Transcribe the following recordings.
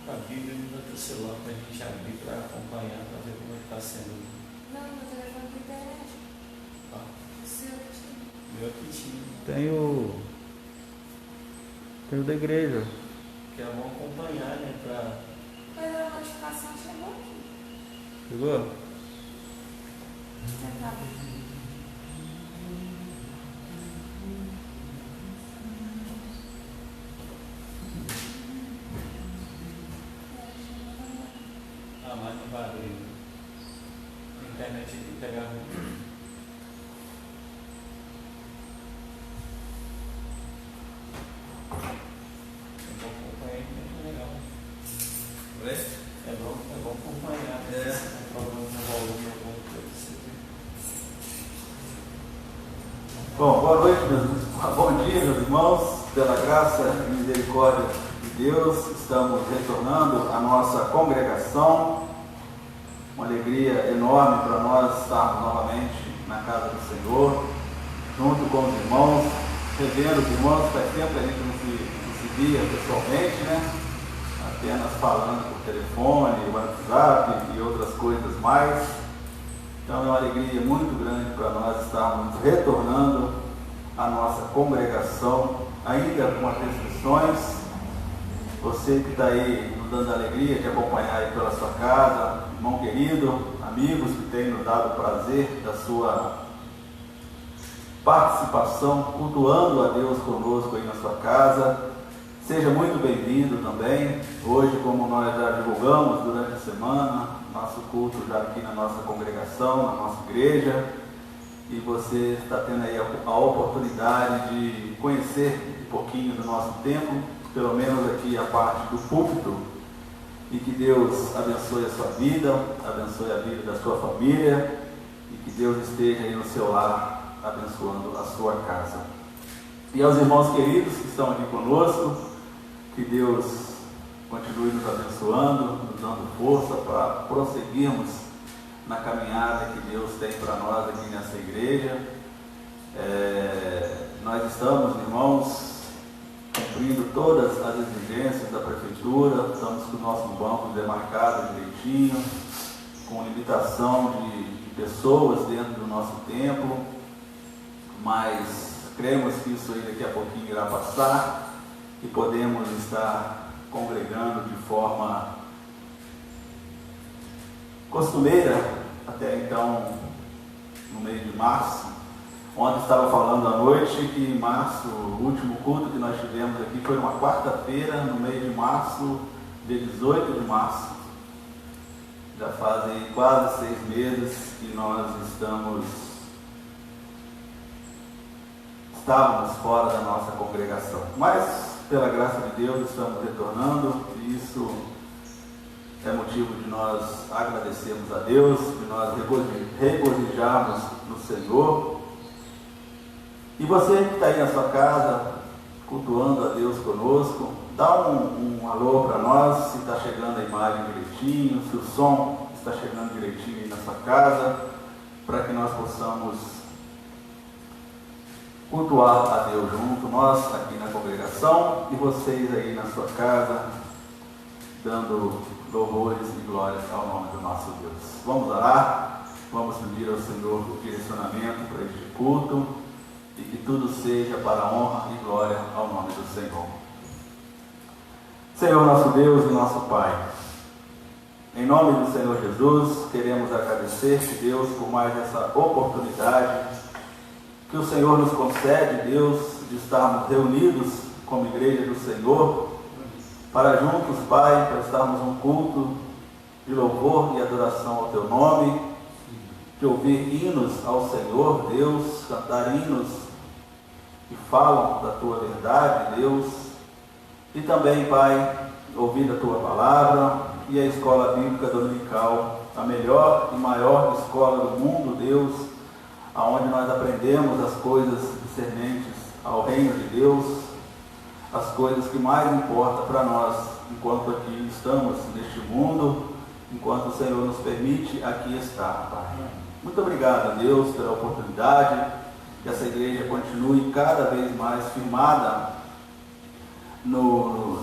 a Bíblia no teu celular para a gente abrir para acompanhar, para ver como é que está sendo. Não, meu telefone tem internet. Tá? O seu que tinha. Meu aqui tinha. Tem o da igreja. Que é bom acompanhar, né? Para... Mas a notificação chegou aqui. Chegou? Você tá. Ah, mas não vai abrir. A internet aqui pegar ruim. É bom acompanhar, é legal. É bom acompanhar. Se problema no volume, alguma coisa assim. Bom, boa noite, bom dia, meus irmãos. Pela graça e misericórdia de Deus, estamos retornando à nossa congregação. Uma alegria enorme para nós estarmos novamente na casa do Senhor, junto com os irmãos, revendo os irmãos. Faz tempo que a gente não se via pessoalmente, né? Apenas falando por telefone, WhatsApp e outras coisas mais. Então é uma alegria muito grande para nós estarmos retornando à nossa congregação, ainda com as restrições. Você que está aí nos dando a alegria de acompanhar aí pela sua casa, irmão querido, amigos que têm nos dado o prazer da sua participação, cultuando a Deus conosco aí na sua casa. Seja muito bem-vindo também. Hoje, como nós já divulgamos durante a semana, nosso culto já aqui na nossa congregação, na nossa igreja, e você está tendo aí a oportunidade de conhecer um pouquinho do nosso templo, pelo menos aqui a parte do púlpito, e que Deus abençoe a sua vida, abençoe a vida da sua família, e que Deus esteja aí no seu lar, abençoando a sua casa. E aos irmãos queridos que estão aqui conosco, que Deus continue nos abençoando, nos dando força para prosseguirmos na caminhada que Deus tem para nós aqui nessa igreja. Nós estamos, irmãos, cumprindo todas as exigências da prefeitura, estamos com o nosso banco demarcado direitinho, com limitação de pessoas dentro do nosso templo, mas cremos que isso aí daqui a pouquinho irá passar e podemos estar congregando de forma costumeira até então, no mês de março. Ontem estava falando à noite que em março, o último culto que nós tivemos aqui foi uma quarta-feira, no mês de março, dia 18 de março. Já fazem quase 6 meses que nós estávamos fora da nossa congregação. Mas, pela graça de Deus, estamos retornando, e isso é motivo de nós agradecermos a Deus, de nós regozijarmos no Senhor. E você que está aí na sua casa, cultuando a Deus conosco, dá um alô para nós, se está chegando a imagem direitinho, se o som está chegando direitinho aí na sua casa, para que nós possamos cultuar a Deus junto, nós aqui na congregação e vocês aí na sua casa, dando louvores e glórias ao nome do nosso Deus. Vamos orar, vamos pedir ao Senhor o direcionamento para este culto e que tudo seja para a honra e glória ao nome do Senhor. Senhor nosso Deus e nosso Pai, em nome do Senhor Jesus, queremos agradecer-te, Deus, por mais essa oportunidade que o Senhor nos concede, Deus, de estarmos reunidos como igreja do Senhor, para juntos, Pai, prestarmos um culto de louvor e adoração ao Teu nome, de ouvir hinos ao Senhor, Deus, cantar hinos que falam da Tua verdade, Deus, e também, Pai, ouvir a Tua palavra e a escola bíblica dominical, a melhor e maior escola do mundo, Deus, aonde nós aprendemos as coisas discernentes ao reino de Deus, as coisas que mais importam para nós, enquanto aqui estamos neste mundo, enquanto o Senhor nos permite aqui estar, Pai. Muito obrigado, Deus, pela oportunidade, que essa igreja continue cada vez mais firmada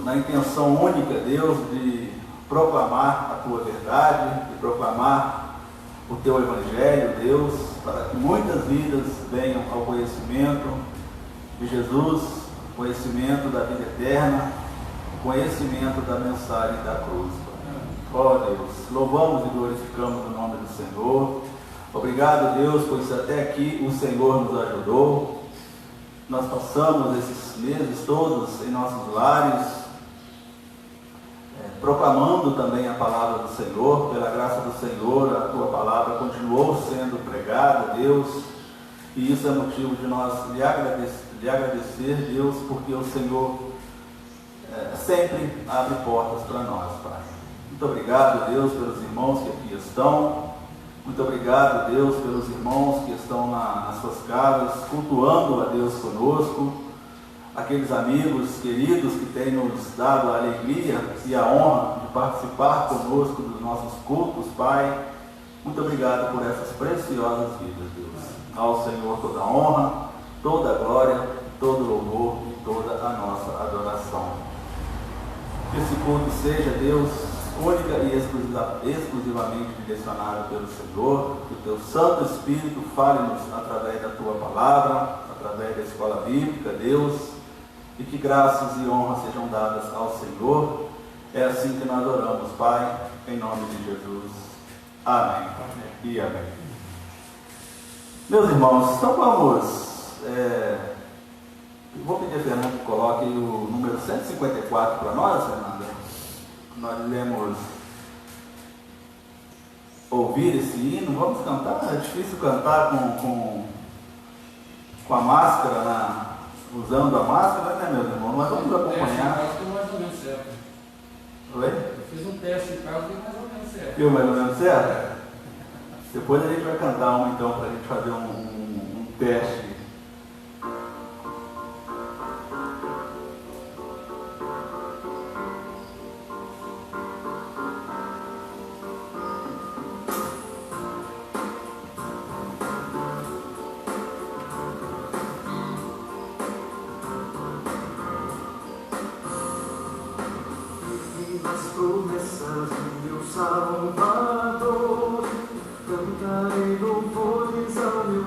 na intenção única, Deus, de proclamar a tua verdade, de proclamar o teu evangelho, Deus, para que muitas vidas venham ao conhecimento de Jesus, conhecimento da vida eterna, conhecimento da mensagem da cruz. Ó Deus, louvamos e glorificamos o nome do Senhor. Obrigado, Deus, pois até aqui o Senhor nos ajudou. Nós passamos esses meses todos em nossos lares, proclamando também a palavra do Senhor. Pela graça do Senhor, a tua palavra continuou sendo pregada, Deus, e isso é motivo de nós lhe agradecer, Deus, porque o Senhor sempre abre portas para nós, Pai. Muito obrigado, Deus, pelos irmãos que aqui estão. Muito obrigado, Deus, pelos irmãos que estão nas suas casas, cultuando a Deus conosco. Aqueles amigos queridos que têm nos dado a alegria e a honra de participar conosco dos nossos cultos, Pai. Muito obrigado por essas preciosas vidas, Deus. Ao Senhor toda a honra, toda a glória, todo o louvor e toda a nossa adoração. Que esse culto seja, Deus, única e exclusivamente direcionado pelo Senhor, que o teu Santo Espírito fale-nos através da tua palavra, através da escola bíblica, Deus, e que graças e honras sejam dadas ao Senhor. É assim que nós oramos, Pai, em nome de Jesus. Amém. Amém. E amém. Meus irmãos, então vamos, vou pedir a Fernanda que coloque o número 154 para nós, Fernanda. Nós iremos ouvir esse hino. Vamos cantar. É difícil cantar com a máscara, usando a máscara, né, meus irmãos? Mas vamos acompanhar. Deu mais ou menos certo. Oi? Eu fiz um teste em casa, deu mais ou menos certo. Deu mais ou menos certo? Depois a gente vai cantar uma então, para a gente fazer um teste. Promessas do meu Salvador, cantarei louvores ao meu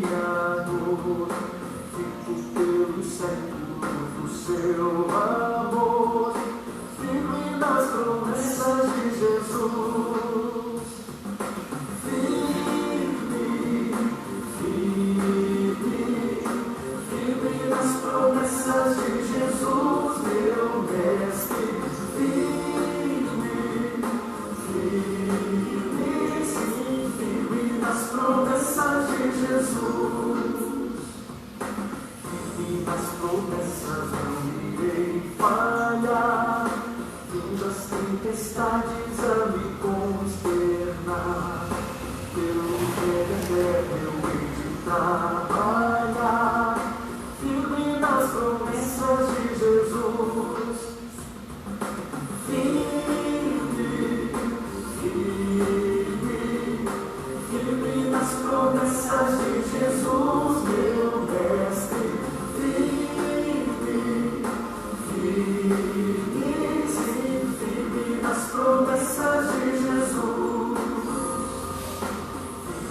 Criador, fico pelos séculos do seu amor, firme nas promessas de Jesus, firme nas promessas de Jesus, meu mestre. Firme nas promessas de Jesus, firme nas promessas não irei falhar, duras tempestades a me consternar, pelo que eu hei de trabalhar, firme nas promessas de Jesus. Firme nas promessas de Jesus, meu mestre. Firme nas promessas de Jesus.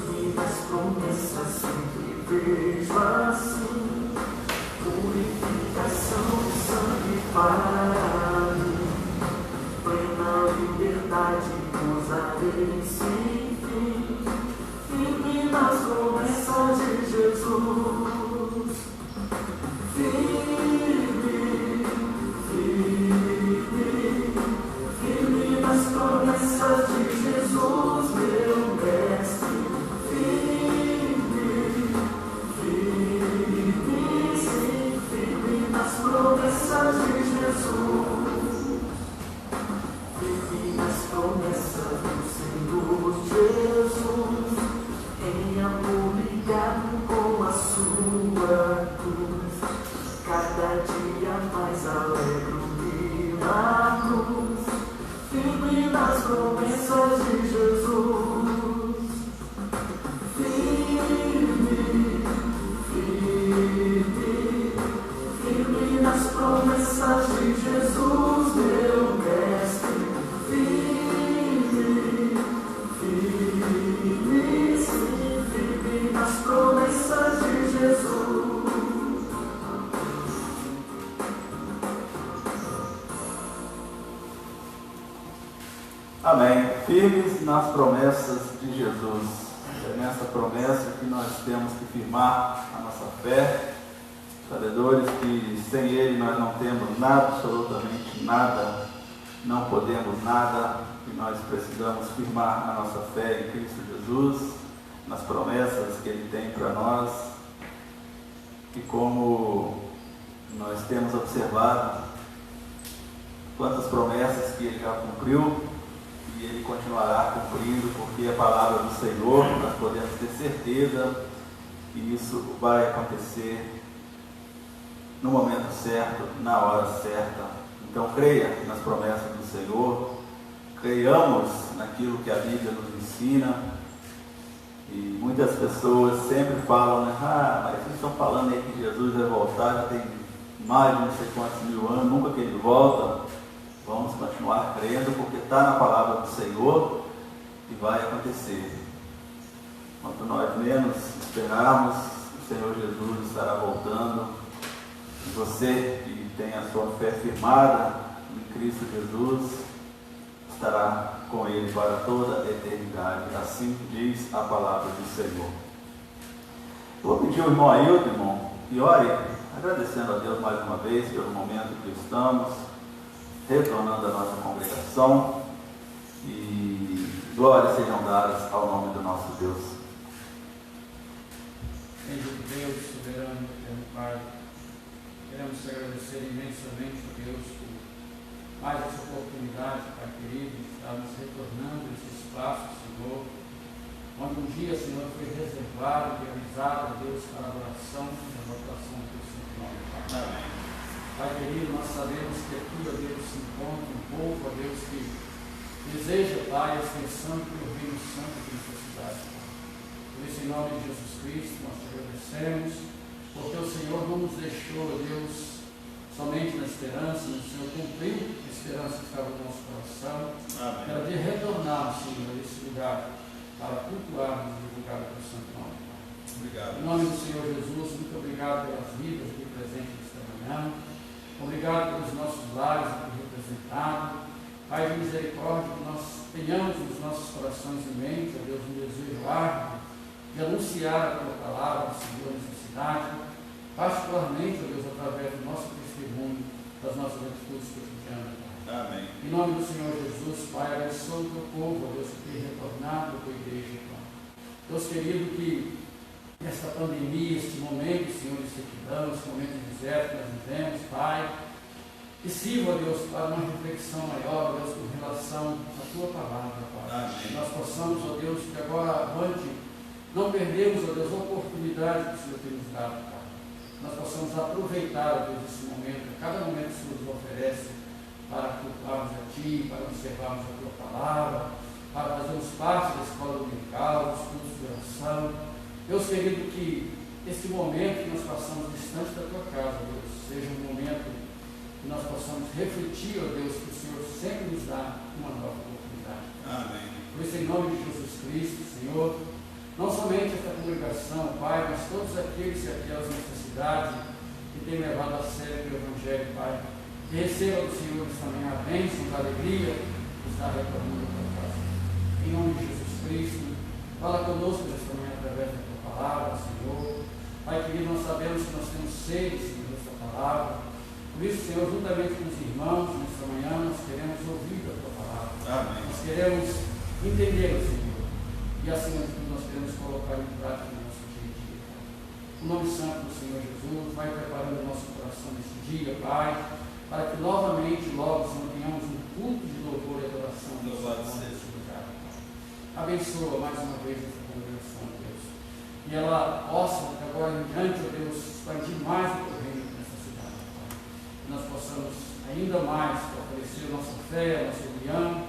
Firme nas promessas sempre vejo assim, purificação de sangue para mim, plena liberdade gozarei sem fim, firme nas promessas de Jesus, firme nas promessas de Jesus, meu mestre, firme nas promessas de Jesus. Firme nas promessas do Senhor Jesus, em amor ligado com a sua cruz, cada dia mais alegro-me na cruz, firme nas promessas de Jesus, firme nas promessas de firmes nas promessas de Jesus. É nessa promessa que nós temos que firmar a nossa fé, sabedores que sem Ele nós não temos nada, absolutamente nada, não podemos nada, e nós precisamos firmar a nossa fé em Cristo Jesus, nas promessas que Ele tem para nós, e como nós temos observado quantas promessas que Ele já cumpriu, e Ele continuará cumprindo, porque a palavra do Senhor, nós podemos ter certeza que isso vai acontecer no momento certo, na hora certa. Então creia nas promessas do Senhor, creiamos naquilo que a Bíblia nos ensina. E muitas pessoas sempre falam, né? Mas vocês estão falando aí que Jesus vai voltar, já tem mais de não sei quantos mil anos, nunca que Ele volta. Vamos continuar crendo, porque está na palavra do Senhor e vai acontecer. Quanto nós menos esperarmos, o Senhor Jesus estará voltando. E você que tem a sua fé firmada em Cristo Jesus, estará com Ele para toda a eternidade. Assim diz a palavra do Senhor. Vou pedir ao irmão Ailton, irmão, que ore, agradecendo a Deus mais uma vez pelo momento que estamos, retornando à nossa congregação, e glórias sejam dadas ao nome do nosso Deus. Bendito Deus, soberano, eterno Pai, queremos te agradecer imensamente, a Deus, por mais essa oportunidade, Pai querido, de estarmos retornando esse espaço, Senhor, onde um dia, Senhor, foi reservado, realizado, Deus, para a adoração e a votação do teu santo nome, Pai. Amém. Pai querido, nós sabemos que aqui, ó Deus, se encontra um povo, ó Deus, que deseja, Pai, a extensão do reino santo aqui nessa cidade, Pai. Por isso, em nome de Jesus Cristo, nós te agradecemos, porque o Senhor não nos deixou, ó Deus, somente na esperança, o Senhor cumpriu a esperança que estava no nosso coração, era de retornar, Senhor, a esse lugar, para cultuarmos e divulgar o teu santo nome, Pai. Obrigado. Em nome do Senhor Jesus, muito obrigado pelas vidas aqui presentes nesta manhã. Obrigado pelos nossos lares aqui representados. Pai de misericórdia, que nós tenhamos nos nossos corações em mente, ó Deus, um desejo árduo de anunciar a tua palavra, Senhor, nessa cidade, particularmente, ó Deus, através do nosso testemunho, das nossas atitudes cotidianas. Amém. Em nome do Senhor Jesus, Pai, abençoa o teu povo, ó Deus, que tem retornado à tua igreja, Pai. Deus querido, que esta pandemia, este momento, Senhor, de sequidão, esse momento de deserto que nós vivemos, Pai, que sirva, Deus, para uma reflexão maior, Deus, com relação à tua palavra, Pai. Amém. Nós possamos, ó Deus, que agora avante, não perdemos, ó Deus, a oportunidade que o Senhor tem nos dado, Pai. Nós possamos aproveitar, ó Deus, esse momento, cada momento que o Senhor nos oferece, para cultuarmos a Ti, para observarmos a tua palavra, para fazermos parte da escola dominical, dos estudos de oração. Deus querido, que este momento que nós passamos distante da tua casa, Deus, seja um momento que nós possamos refletir, ó Deus, que o Senhor sempre nos dá uma nova oportunidade. Amém. Por isso, em nome de Jesus Cristo, Senhor, não somente esta congregação, Pai, mas todos aqueles e aquelas nesta cidade que têm levado a sério o Evangelho, Pai, que receba do Senhor também a bênção, a alegria de estar retornando a tua casa. Em nome de Jesus Cristo, fala conosco nesta manhã através da tua palavra, Senhor. Pai querido, nós sabemos que nós temos sede, Senhor, desta palavra. Por isso, Senhor, juntamente com os irmãos, nesta manhã, nós queremos ouvir a tua palavra. Amém. Nós queremos entender, Senhor. E acima de tudo, nós queremos colocar em prática no nosso dia a dia, Pai. O nome santo do Senhor Jesus, vai preparando o nosso coração nesse dia, Pai, para que novamente, logo, Senhor, tenhamos um culto de louvor e adoração no nosso lugar. Abençoa mais uma vez essa congregação, Deus. E ela possa, agora em diante, ó Deus, expandir mais o teu reino nessa cidade, Pai. Que nós possamos ainda mais fortalecer a nossa fé, a nossa união,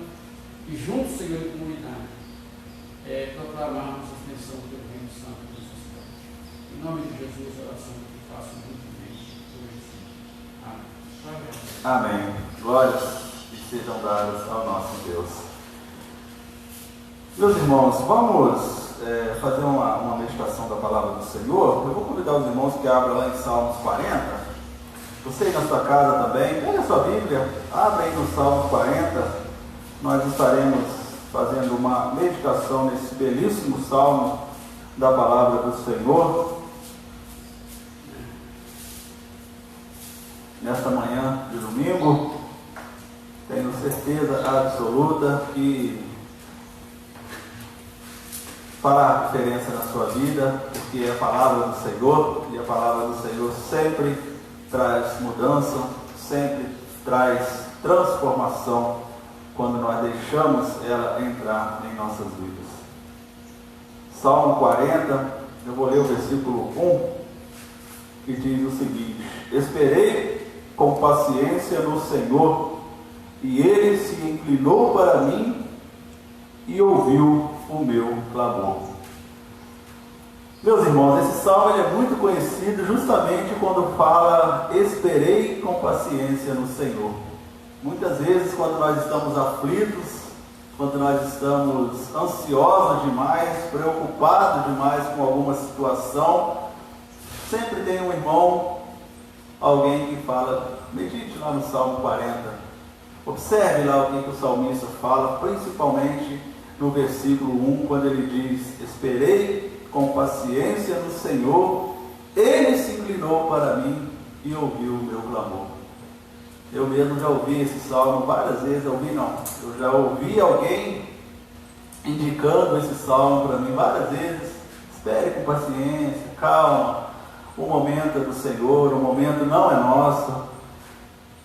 e juntos, Senhor, em comunidade, proclamarmos a extensão do teu reino santo nessa cidade. Em nome de Jesus, a oração que faço muito bem. Amém. Amém. Glórias sejam dadas ao nosso Deus. Meus irmãos, vamos fazer uma meditação da palavra do Senhor. Eu vou convidar os irmãos que abram lá em Salmos 40. Você aí na sua casa também, pega a sua Bíblia, abre aí no Salmos 40. Nós estaremos fazendo uma meditação nesse belíssimo salmo da palavra do Senhor. Nesta manhã de domingo, tenho certeza absoluta que fará diferença na sua vida, porque é a palavra do Senhor, e a palavra do Senhor sempre traz mudança, sempre traz transformação, quando nós deixamos ela entrar em nossas vidas. Salmo 40, eu vou ler o versículo 1, que diz o seguinte: esperei com paciência no Senhor, e Ele se inclinou para mim e ouviu o meu clamor. Meus irmãos, esse salmo é muito conhecido justamente quando fala esperei com paciência no Senhor. Muitas vezes, quando nós estamos aflitos, quando nós estamos ansiosos demais, preocupados demais com alguma situação, sempre tem um irmão, alguém que fala, medite lá no Salmo 40, observe lá o que o salmista fala, principalmente no versículo 1, quando ele diz: esperei com paciência no Senhor, Ele se inclinou para mim e ouviu o meu clamor. Eu mesmo já ouvi esse salmo várias vezes, eu já ouvi alguém indicando esse salmo para mim várias vezes. Espere com paciência, calma, o momento é do Senhor, o momento não é nosso.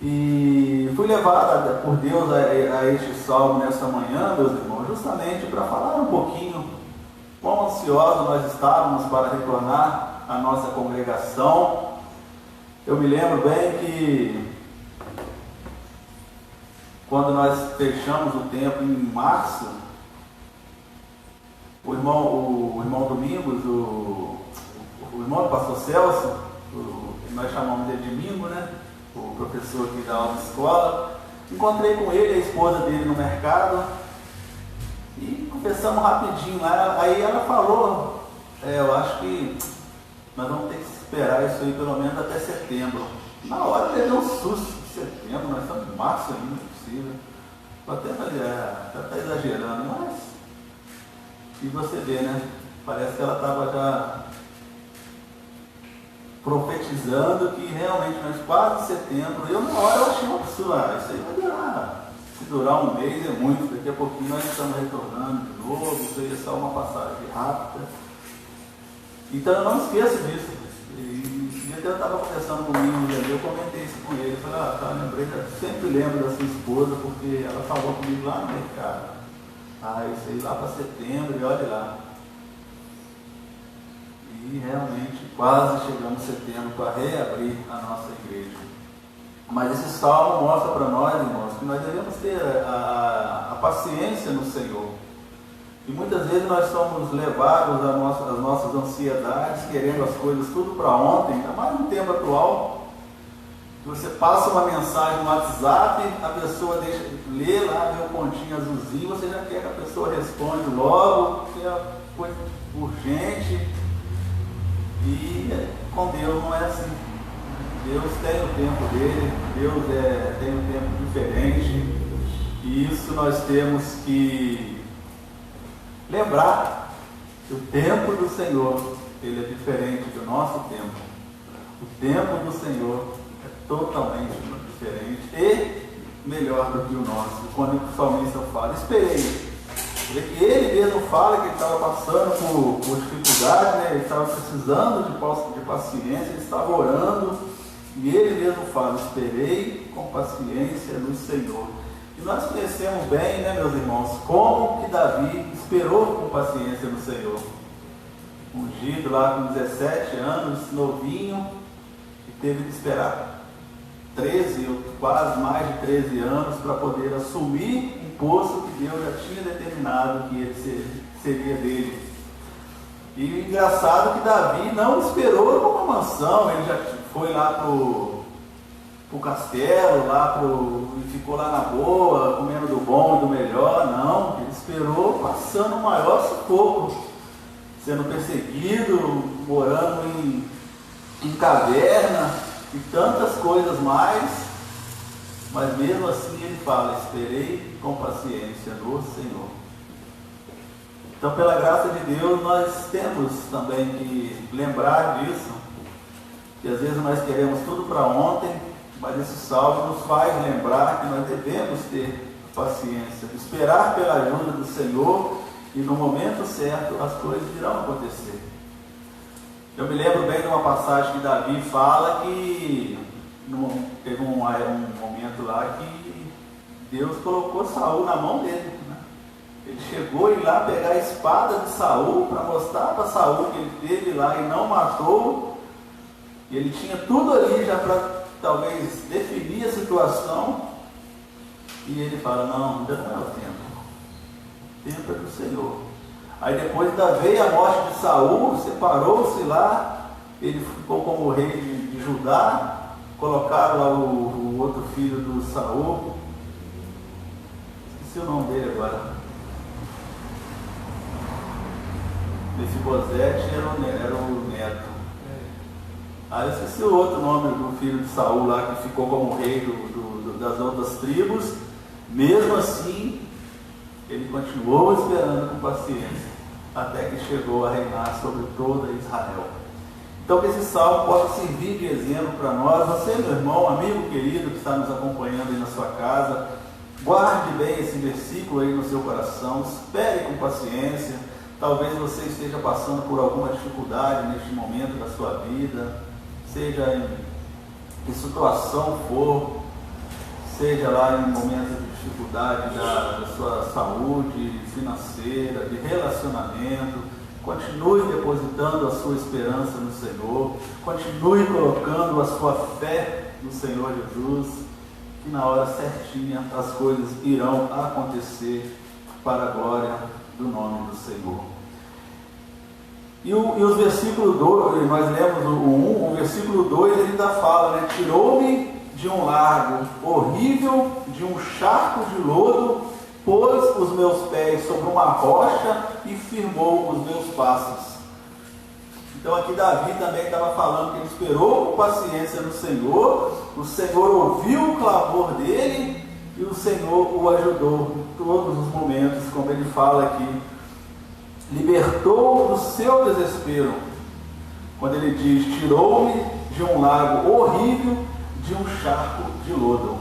E fui levado por Deus a este salmo nessa manhã, meus irmãos, justamente para falar um pouquinho quão ansiosos nós estávamos para retornar à nossa congregação. Eu me lembro bem que quando nós fechamos o tempo em março, o irmão Domingos, o irmão do pastor Celso, nós chamamos de Domingo, né? O professor que dá aula na escola, encontrei com ele, a esposa dele no mercado, e conversamos rapidinho lá. Aí ela falou, eu acho que nós vamos ter que esperar isso aí pelo menos até setembro. Na hora ele deu um susto. Setembro, nós estamos em março ainda, não é possível. Vou até está exagerando, mas e você vê, né? Parece que ela estava já profetizando que realmente nós quase setembro. Eu na hora eu achei um absurdo, isso aí vai durar. Se durar um mês é muito, daqui a pouquinho nós estamos retornando de novo, isso aí é só uma passagem rápida. Então eu não esqueço disso. E até eu estava conversando comigo ali, eu comentei isso com ele, eu falei, lembrei, sempre lembro da sua esposa, porque ela falou comigo lá no mercado. Isso aí lá para setembro, e olha lá. E realmente quase chegamos em setembro para reabrir a nossa igreja. Mas esse salmo mostra para nós, irmãos, que nós devemos ter a paciência no Senhor. E muitas vezes nós somos levados às nossas ansiedades, querendo as coisas tudo para ontem, ainda mais no tempo atual. Você passa uma mensagem no WhatsApp, a pessoa lê lá, vê o pontinho azulzinho, você já quer que a pessoa responda logo, que é coisa urgente. E com Deus não é assim. Deus tem o tempo dele, Deus tem um tempo diferente, e isso nós temos que lembrar que o tempo do Senhor, ele é diferente do nosso tempo. O tempo do Senhor é totalmente diferente e melhor do que o nosso. Quando o salmista fala, esperei. Ele mesmo fala que ele estava passando por dificuldade, né? Ele estava precisando de paciência, ele estava orando, e ele mesmo fala, esperei com paciência no Senhor. E nós conhecemos bem, né, meus irmãos, como que Davi esperou com paciência no Senhor. Ungido lá com 17 anos, novinho, e teve que esperar 13, ou quase mais de 13 anos, para poder assumir um posto que Deus já tinha determinado que ele seria dele. E o engraçado é que Davi não esperou numa mansão, ele já foi lá pro castelo, e ficou lá na boa, comendo do bom e do melhor. Não, ele esperou passando o maior sufoco, sendo perseguido, morando em caverna e tantas coisas mais, mas mesmo assim ele fala, esperei com paciência no Senhor. Então, pela graça de Deus, nós temos também que lembrar disso, que às vezes nós queremos tudo para ontem, mas esse salmo nos faz lembrar que nós devemos ter paciência, esperar pela ajuda do Senhor, e no momento certo as coisas irão acontecer. Eu me lembro bem de uma passagem que Davi fala que teve um momento lá que Deus colocou Saul na mão dele, né? Ele chegou a ir lá pegar a espada de Saul para mostrar para Saul que ele teve lá e não matou, e ele tinha tudo ali já para talvez definir a situação, e ele fala: não, ainda não é o tempo é do Senhor. Aí depois veio a morte de Saul, separou-se lá, ele ficou como rei de Judá, colocaram lá o outro filho do Saul, esqueci o nome dele agora, Mefibosete era o neto. Aí eu esqueci o outro nome do filho de Saul lá, que ficou como rei das outras tribos. Mesmo assim, ele continuou esperando com paciência, até que chegou a reinar sobre toda Israel. Então, que esse salmo possa servir de exemplo para nós. Você, meu irmão, amigo querido que está nos acompanhando aí na sua casa, guarde bem esse versículo aí no seu coração, espere com paciência. Talvez você esteja passando por alguma dificuldade neste momento da sua vida, seja em que situação for, seja lá em momentos de dificuldade da sua saúde financeira, de relacionamento. Continue depositando a sua esperança no Senhor, continue colocando a sua fé no Senhor Jesus, que na hora certinha as coisas irão acontecer para a glória do nome do Senhor. E os versículos 2, nós lemos o versículo 2, ele ainda fala, né? Tirou-me de um lago horrível, de um charco de lodo, pôs os meus pés sobre uma rocha e firmou os meus passos. Então aqui Davi também estava falando que ele esperou com paciência no Senhor, o Senhor ouviu o clamor dele e o Senhor o ajudou em todos os momentos, como ele fala aqui. Libertou do seu desespero, quando ele diz: tirou-me de um lago horrível, de um charco de lodo.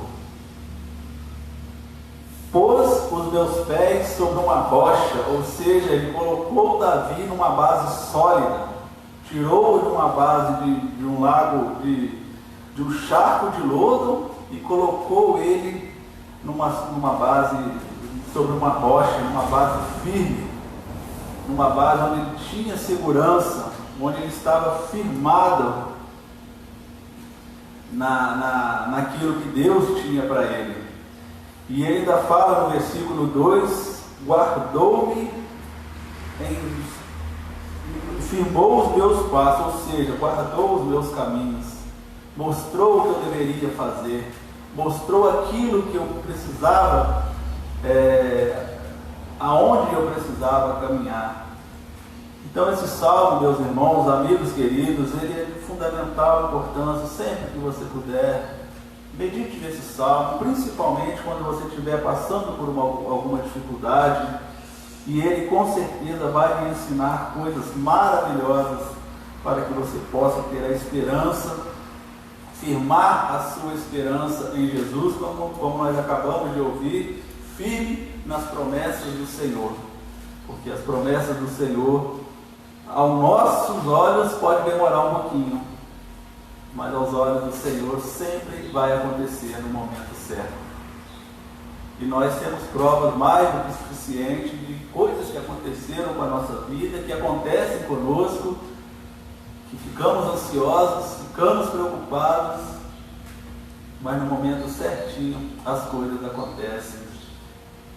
Pôs os meus pés sobre uma rocha, ou seja, ele colocou Davi numa base sólida, tirou-o de uma base de um lago, de um charco de lodo, e colocou ele numa base, sobre uma rocha, numa base firme, numa base onde ele tinha segurança, onde ele estava firmado naquilo que Deus tinha para ele. E ele ainda fala no versículo 2: guardou-me, firmou os meus passos, ou seja, guardou os meus caminhos, mostrou o que eu deveria fazer, mostrou aquilo que eu precisava, aonde eu precisava caminhar. Então esse salmo, meus irmãos, amigos queridos, ele é de fundamental importância. Sempre que você puder, medite nesse salmo, principalmente quando você estiver passando por alguma dificuldade, e ele com certeza vai lhe ensinar coisas maravilhosas para que você possa ter a esperança, firmar a sua esperança em Jesus, como nós acabamos de ouvir, firme nas promessas do Senhor, porque as promessas do Senhor, aos nossos olhos, pode demorar um pouquinho, mas aos olhos do Senhor sempre vai acontecer no momento certo. E nós temos provas mais do que suficientes de coisas que aconteceram com a nossa vida, que acontecem conosco, que ficamos ansiosos, ficamos preocupados, mas no momento certinho as coisas acontecem,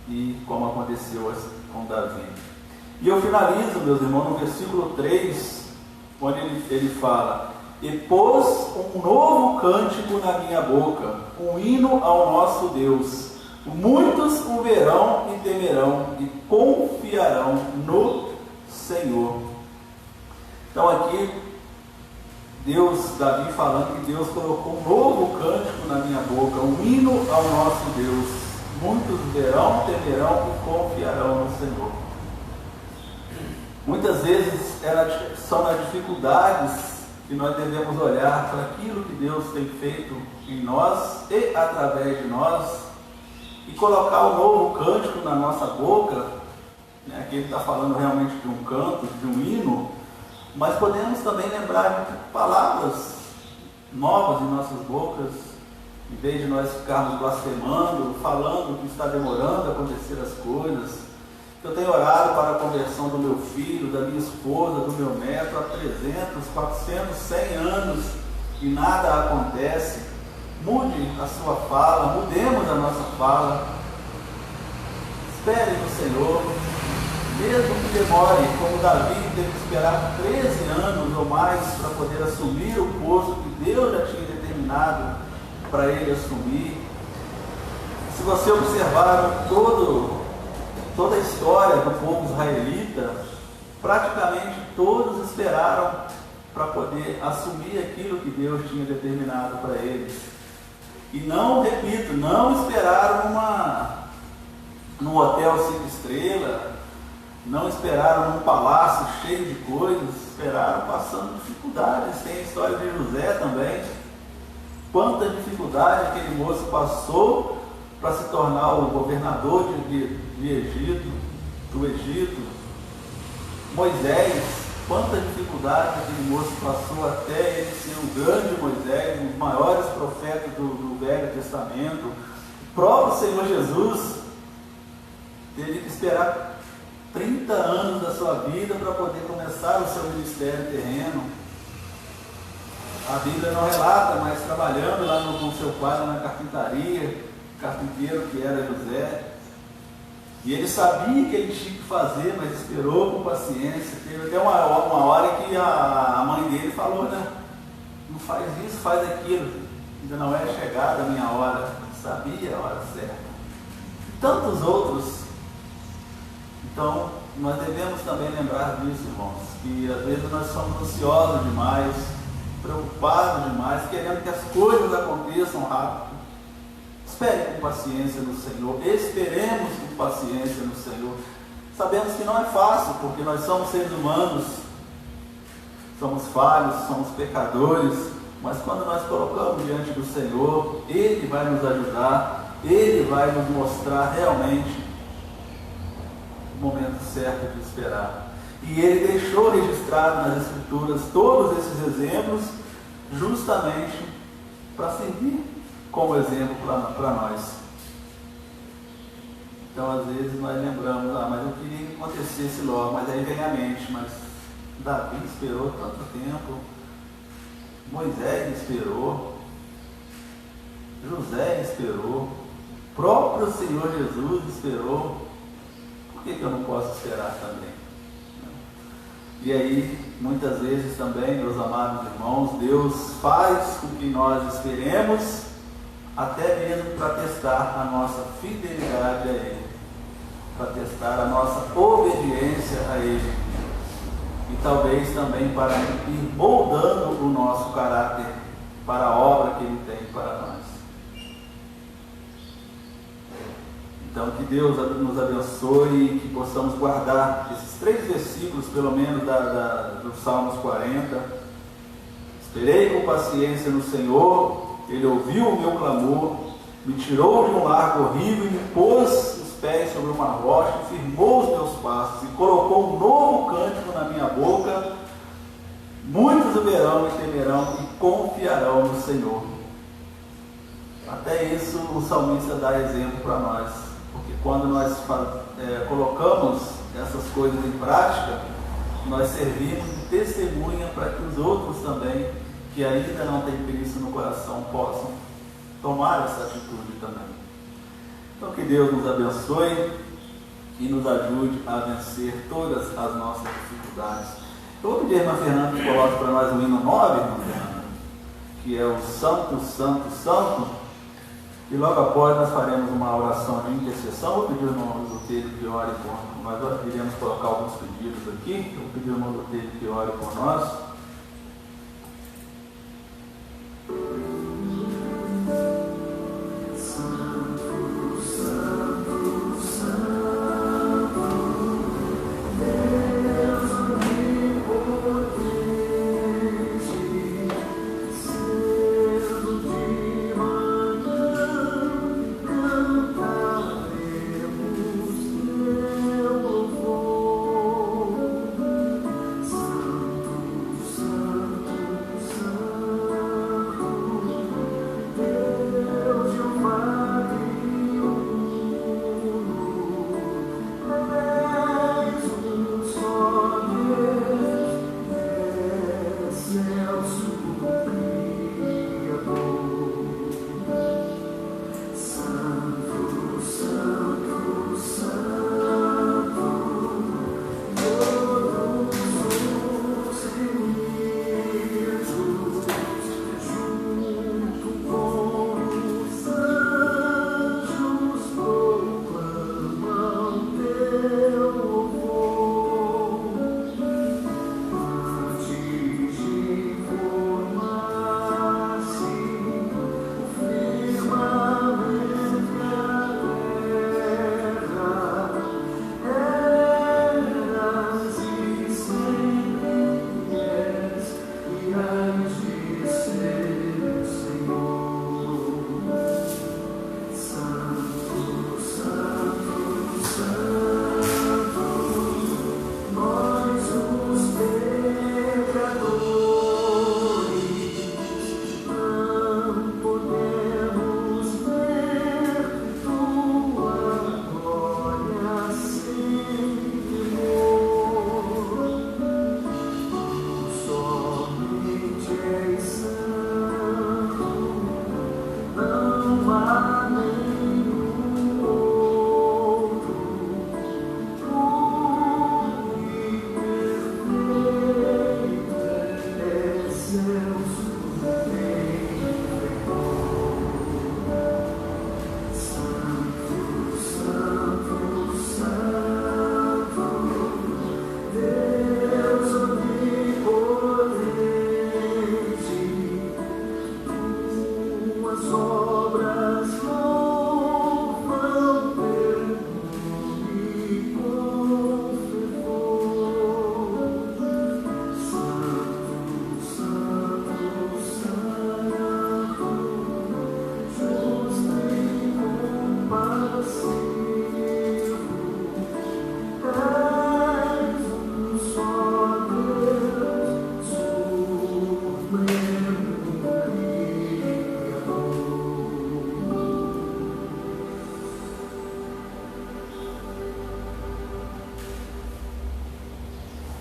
e como aconteceu com Davi. E eu finalizo, meus irmãos, no versículo 3, onde ele fala: e pôs um novo cântico na minha boca, um hino ao nosso Deus. Muitos o verão e temerão e confiarão no Senhor. Então aqui, Davi falando que Deus colocou um novo cântico na minha boca, um hino ao nosso Deus. Muitos verão, temerão e confiarão no Senhor. Muitas vezes são nas dificuldades que nós devemos olhar para aquilo que Deus tem feito em nós e através de nós e colocar um novo cântico na nossa boca, né? Aqui ele está falando realmente de um canto, de um hino, mas podemos também lembrar de palavras novas em nossas bocas, em vez de nós ficarmos blasfemando, falando que está demorando a acontecer as coisas. Eu tenho orado para a conversão do meu filho, da minha esposa, do meu neto há 300, 400, 100 anos e nada acontece. Mude a sua fala, mudemos a nossa fala. Espere no Senhor, mesmo que demore, como Davi teve que esperar 13 anos ou mais para poder assumir o posto que Deus já tinha determinado para ele assumir. Se você observar toda a história do povo israelita, praticamente todos esperaram para poder assumir aquilo que Deus tinha determinado para eles. E não, repito, não esperaram num hotel 5 estrelas, não esperaram num palácio cheio de coisas, esperaram passando dificuldades. Tem a história de José também. Quanta dificuldade aquele moço passou para se tornar o governador do Egito. Moisés, quanta dificuldade aquele moço passou até ele ser o grande Moisés, um dos maiores profetas do Velho Testamento. O próprio Senhor Jesus teve que esperar 30 anos da sua vida para poder começar o seu ministério terreno. A Bíblia não relata, mas trabalhando lá com seu pai lá na carpintaria, carpinteiro que era José, e ele sabia que ele tinha que fazer, mas esperou com paciência. Teve até uma hora que a mãe dele falou, né? Não faz isso, faz aquilo, ainda não é chegada a minha hora. Sabia a hora certa. E tantos outros. Então, nós devemos também lembrar disso, irmãos, que às vezes nós somos ansiosos demais, preocupados demais, querendo que as coisas aconteçam rápido. Espere com paciência no Senhor, esperemos com paciência no Senhor. Sabemos que não é fácil, porque nós somos seres humanos, somos falhos, somos pecadores, mas quando nós colocamos diante do Senhor, Ele vai nos ajudar, Ele vai nos mostrar realmente o momento certo de esperar. E Ele deixou registrado nas Escrituras todos esses exemplos, justamente para servir como exemplo para nós. Então, às vezes, nós lembramos, mas eu queria que acontecesse logo, mas aí vem a mente, mas Davi esperou tanto tempo, Moisés esperou, José esperou, o próprio Senhor Jesus esperou, por que eu não posso esperar também? E aí, muitas vezes também, meus amados irmãos, Deus faz com que nós esperemos, até mesmo para testar a nossa fidelidade a Ele, para testar a nossa obediência a Ele, e talvez também para ir moldando o nosso caráter para a obra que Ele tem para nós. Então, que Deus nos abençoe e que possamos guardar esses 3 versículos, pelo menos, do Salmos 40. Esperei com paciência no Senhor, Ele ouviu o meu clamor, me tirou de um largo horrível e me pôs os pés sobre uma rocha, firmou os meus passos e colocou um novo cântico na minha boca. Muitos o verão e temerão e confiarão no Senhor. Até isso o salmista dá exemplo para nós, porque quando nós colocamos essas coisas em prática, nós servimos de testemunha para que os outros também, que ainda não têm Cristo no coração, possam tomar essa atitude também. Então, que Deus nos abençoe e nos ajude a vencer todas as nossas dificuldades. Eu vou pedir a irmã Fernanda que coloque para nós o hino 9, irmã Fernanda, que é o Santo, Santo, Santo, e logo após nós faremos uma oração de intercessão. Vou pedir o irmão Luteiro que ore por nós. Nós iremos colocar alguns pedidos aqui. Eu vou pedir o irmão Luteiro que ore por nós. Deus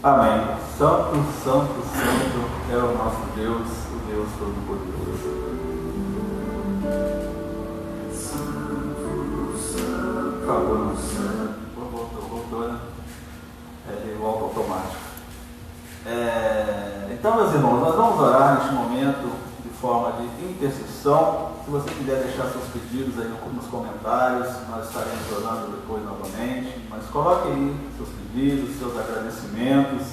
Amém. Santo, santo, santo é o nosso Deus, o Deus Todo-Poderoso. Por favor, voltou, né? Ele volta automático. Então, meus irmãos, nós vamos orar neste momento de forma de intercessão. Se você quiser deixar seus pedidos aí nos comentários, nós estaremos orando depois novamente. Mas coloque aí seus pedidos, seus agradecimentos,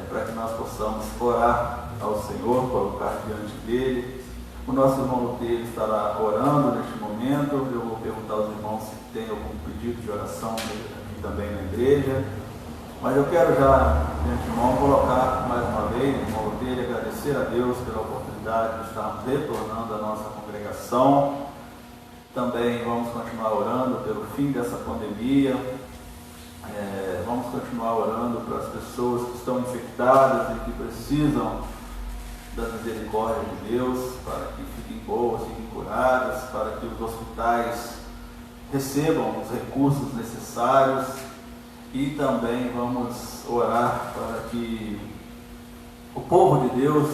para que nós possamos orar ao Senhor, colocar diante dele. O nosso irmão Luteiro estará orando neste momento. Eu vou perguntar aos irmãos se tem algum pedido de oração aqui também na igreja. Mas eu quero já, de antemão, colocar mais uma vez, irmão Luteiro, e agradecer a Deus pela oportunidade de estarmos retornando à nossa congregação. Também vamos continuar orando pelo fim dessa pandemia. Vamos continuar orando para as pessoas que estão infectadas e que precisam da misericórdia de Deus, para que fiquem boas, fiquem curadas, para que os hospitais recebam os recursos necessários. E também vamos orar para que o povo de Deus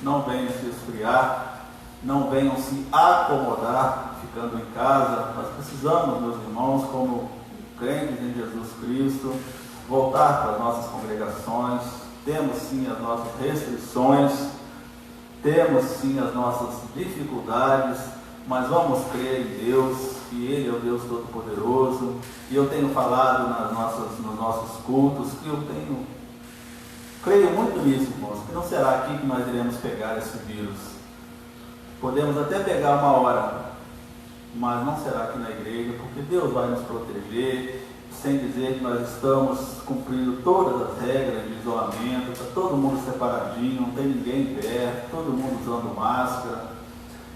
não venha se esfriar, não venham se acomodar ficando em casa. Nós precisamos, meus irmãos, como crentes em Jesus Cristo, voltar para as nossas congregações. Temos sim as nossas restrições, temos sim as nossas dificuldades, mas vamos crer em Deus, que Ele é o Deus Todo-Poderoso. E eu tenho falado nos nossos cultos que eu creio muito nisso, irmãos, que não será aqui que nós iremos pegar esse vírus. Podemos até pegar uma hora, mas não será aqui na igreja, porque Deus vai nos proteger, sem dizer que nós estamos cumprindo todas as regras de isolamento, está todo mundo separadinho, não tem ninguém perto, todo mundo usando máscara.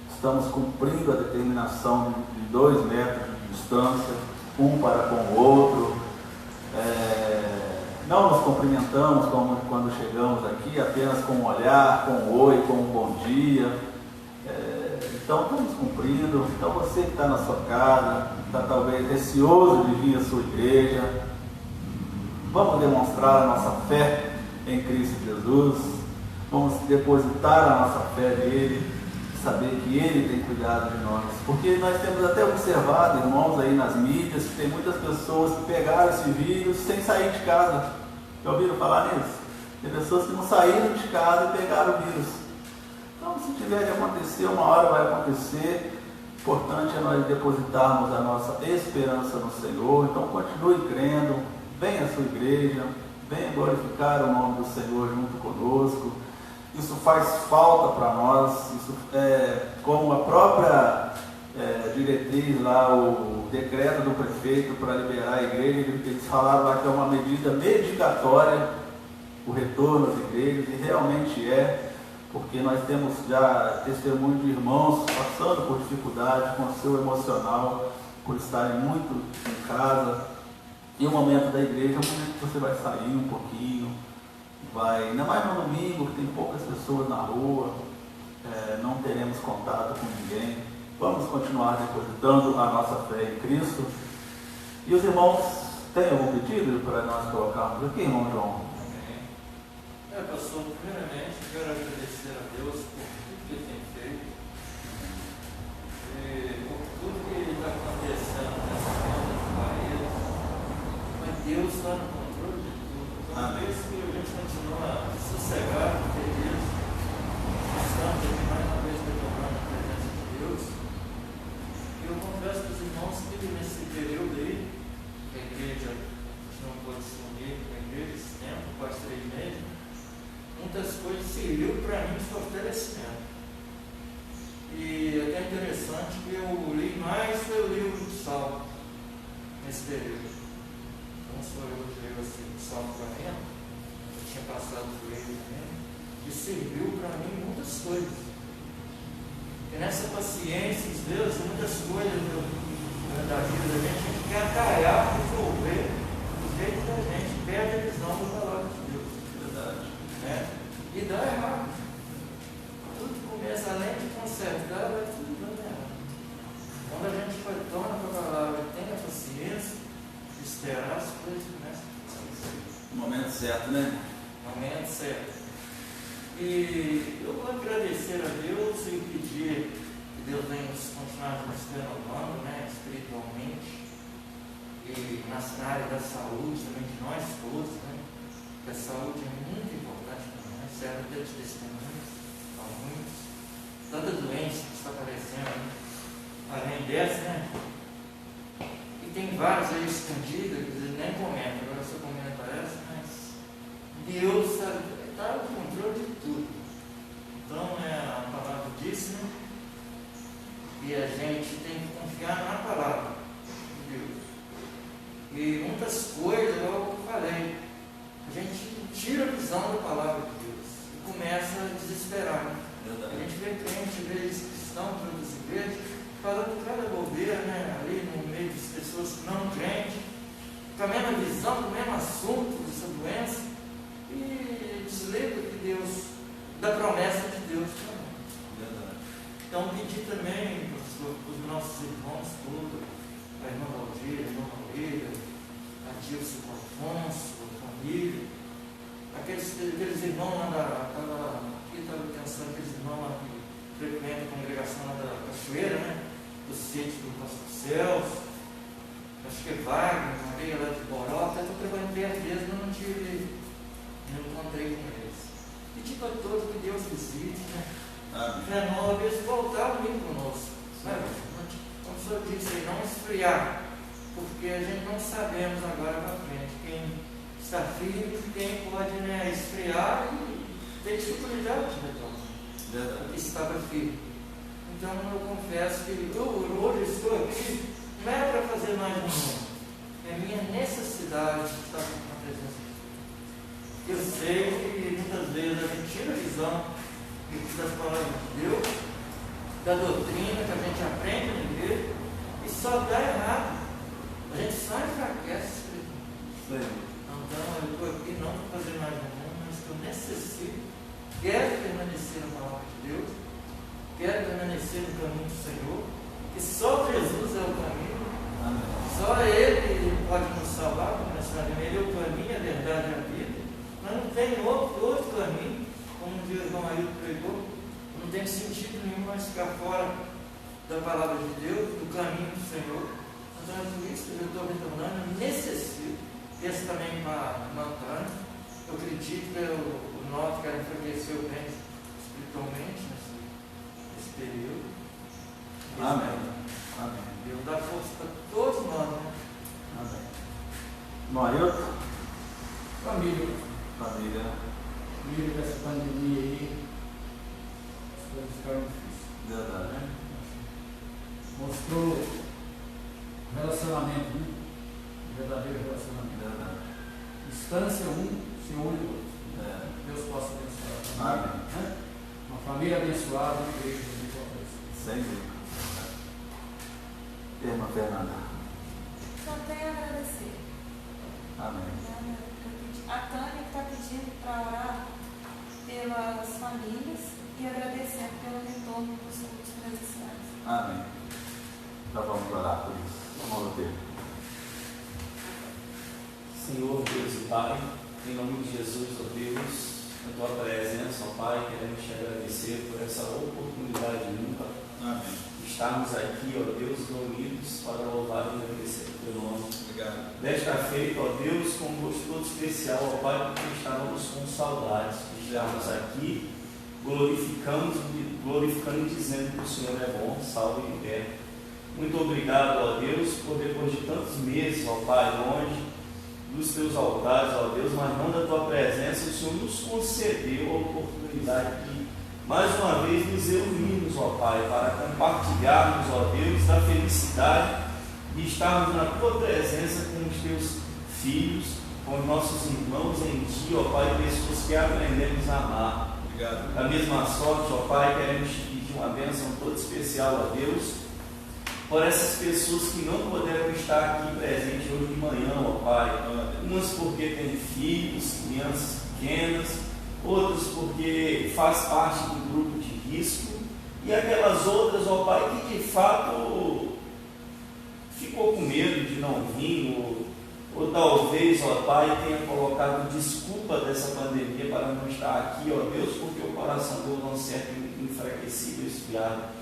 Estamos cumprindo a determinação de 2 metros de distância, um para com o outro. Não nos cumprimentamos como quando chegamos aqui, apenas com um olhar, com um oi, com um bom dia. Então estamos cumprindo. Então você que está na sua casa, está talvez receoso de vir à sua igreja, vamos demonstrar a nossa fé em Cristo Jesus, vamos depositar a nossa fé nele, saber que Ele tem cuidado de nós, porque nós temos até observado, irmãos, aí nas mídias, que tem muitas pessoas que pegaram esse vírus sem sair de casa. Já ouviram falar nisso? Tem pessoas que não saíram de casa e pegaram o vírus. Então, se tiver de acontecer, uma hora vai acontecer. O importante é nós depositarmos a nossa esperança no Senhor. Então, continue crendo, venha à sua igreja, venha glorificar o nome do Senhor junto conosco. Isso faz falta para nós, isso como a própria diretriz lá, o decreto do prefeito para liberar a igreja, eles falaram lá que é uma medida medicatória o retorno às igrejas, e realmente porque nós temos já testemunho de irmãos passando por dificuldade com o seu emocional, por estarem muito em casa, e o momento da igreja é um momento que você vai sair um pouquinho, ainda mais no domingo, que tem poucas pessoas na rua, não teremos contato com ninguém. Vamos continuar depositando a nossa fé em Cristo. E os irmãos têm algum pedido para nós colocarmos aqui, irmão João? Pastor, primeiramente quero agradecer a Deus por tudo que Ele tem feito e por tudo que está acontecendo nessa conta do país, mas Deus está no controle de tudo. Então, desde que a gente continua sossegado, feliz, estamos aqui mais uma vez retomando a presença de Deus. E eu confesso para os irmãos que nesse período aí, a igreja não pôde se unir com a igreja esse tempo, quase 3 meses, muitas coisas serviu para mim de fortalecimento. E até interessante que eu li mais foi o livro do Salmo nesse período. Então, se eu li assim, o Salmo 40, eu tinha passado por ele também, e serviu para mim muitas coisas. E nessa paciência de Deus, muitas coisas da vida da gente quer atalhar, resolver do jeito que a gente perde a visão do valor de Deus. E dá errado. Tudo começa, além de consertar, vai tudo dando errado. Quando a gente retorna para a palavra e tem a paciência de esperar, as coisas começam a acontecer. No momento certo certo, né? Momento certo. E eu vou agradecer a Deus e pedir que Deus venha continuar nos renovando, né, espiritualmente, e na área da saúde também, de nós todos, né? Porque a saúde é muito importante para nós, serve até de testemunho para muitos. Tanta doença que está aparecendo, né? Além dessa, né? E tem várias aí escondidas, que eles nem comentam, agora só comenta essa, mas Deus está no controle de tudo. Então, a palavra diz, né? E a gente tem que confiar na palavra de Deus. E muitas coisas, eu falei, a gente tira a visão da palavra de Deus e começa a desesperar. Né? A gente vê crente, vê cristão de outras igrejas, falando cada bobeira, né? Ali no meio das pessoas que não crentes, com a mesma visão, com o mesmo assunto dessa doença, e desliga de Deus, da promessa de Deus também. Então, pedir também para os nossos irmãos todos, a irmã Valdir, a irmã Maria, a Dilson Afonso, a família, aqueles irmãos lá estava pensando, aqueles irmãos lá que frequentam a congregação lá da Cachoeira, né? Do sítio do Pastor Celso, acho que é Wagner, Maria lá de Boró, até estou trabalhando perto deles, mas não encontrei com eles. Pedir para todos que Deus visite, né? Renova, eles voltaram ali conosco. Sabe? Como o senhor disse aí, não esfriar, porque a gente não sabemos agora para frente quem está firme, quem pode, né, esfriar e ter dificuldade de retorno. Porque estava firme. Então eu confesso que eu hoje estou aqui, não é para fazer mais um nome, é minha necessidade de estar na presença de Deus. Eu sei que muitas vezes a gente tira a visão das palavras de Deus, da doutrina que a gente aprende na igreja, e só dá errado. A gente só enfraquece espiritualmente. Então eu estou aqui não para fazer mais nenhum, mas que eu necessito, quero permanecer na palavra de Deus, quero permanecer no caminho do Senhor, que só Jesus é o caminho. Amém. Só Ele pode nos salvar, como nós sabemos, Ele é o caminho, a verdade e a vida. Mas não tem outro caminho. Como um dia o irmão Ailton pregou, não tem sentido nenhum mais ficar fora da palavra de Deus, do caminho do Senhor. Então é por isso que eu estou retornando, eu necessito, esse também para Antônio, eu acredito que o noto que ela enfraqueceu bem espiritualmente nesse período. Amém. Amém. Deus dá força para todos nós, né? Amém. Irmão Ailton? Família. Meio dessa pandemia aí, as coisas ficaram difíceis. Verdade. Né? Mostrou relacionamento, né? Verdadeiro relacionamento. Verdade. Distância, um se une do outro. Deus possa abençoar. Amém. Né? Uma família abençoada, uma igreja abençoada. Sem dúvida. Irmã Fernanda. Só tenho a agradecer. Amém. A Tânia que está pedindo para orar pelas famílias e agradecer pelo retorno dos cultos presenciais. Amém. Então vamos orar por isso. Vamos orar. Senhor, Deus e Pai, em nome de Jesus, ó Deus, na Tua presença, ó Pai, queremos Te agradecer por essa oportunidade única. Amém. Estarmos aqui, ó Deus, reunidos para louvar e agradecer o Teu nome. Obrigado. Desta feita, ó Deus, com um gosto todo especial, ó Pai, porque estávamos com saudades de estarmos aqui, glorificando e dizendo que o Senhor é bom, salvo e liberta. Muito obrigado, ó Deus, por depois de tantos meses, ó Pai, longe dos Teus altares, ó Deus, mas não da Tua presença, o Senhor nos concedeu a oportunidade de, mais uma vez, nos reunirmos, ó Pai, para compartilharmos, ó Deus, da felicidade de estarmos na Tua presença com os Teus filhos, com os nossos irmãos em Ti, ó Pai, pessoas que aprendemos a amar. Obrigado. Da mesma sorte, ó Pai, queremos Te pedir uma bênção toda especial, ó Deus, por essas pessoas que não puderam estar aqui presentes hoje de manhã, ó Pai. Umas porque têm filhos, crianças pequenas, outras porque faz parte do grupo de risco, e aquelas outras, ó Pai, que de fato ficou com medo de não vir, ou ou talvez, ó Pai, tenha colocado desculpa dessa pandemia para não estar aqui, ó Deus, porque o coração deu um certo enfraquecido, esfriado.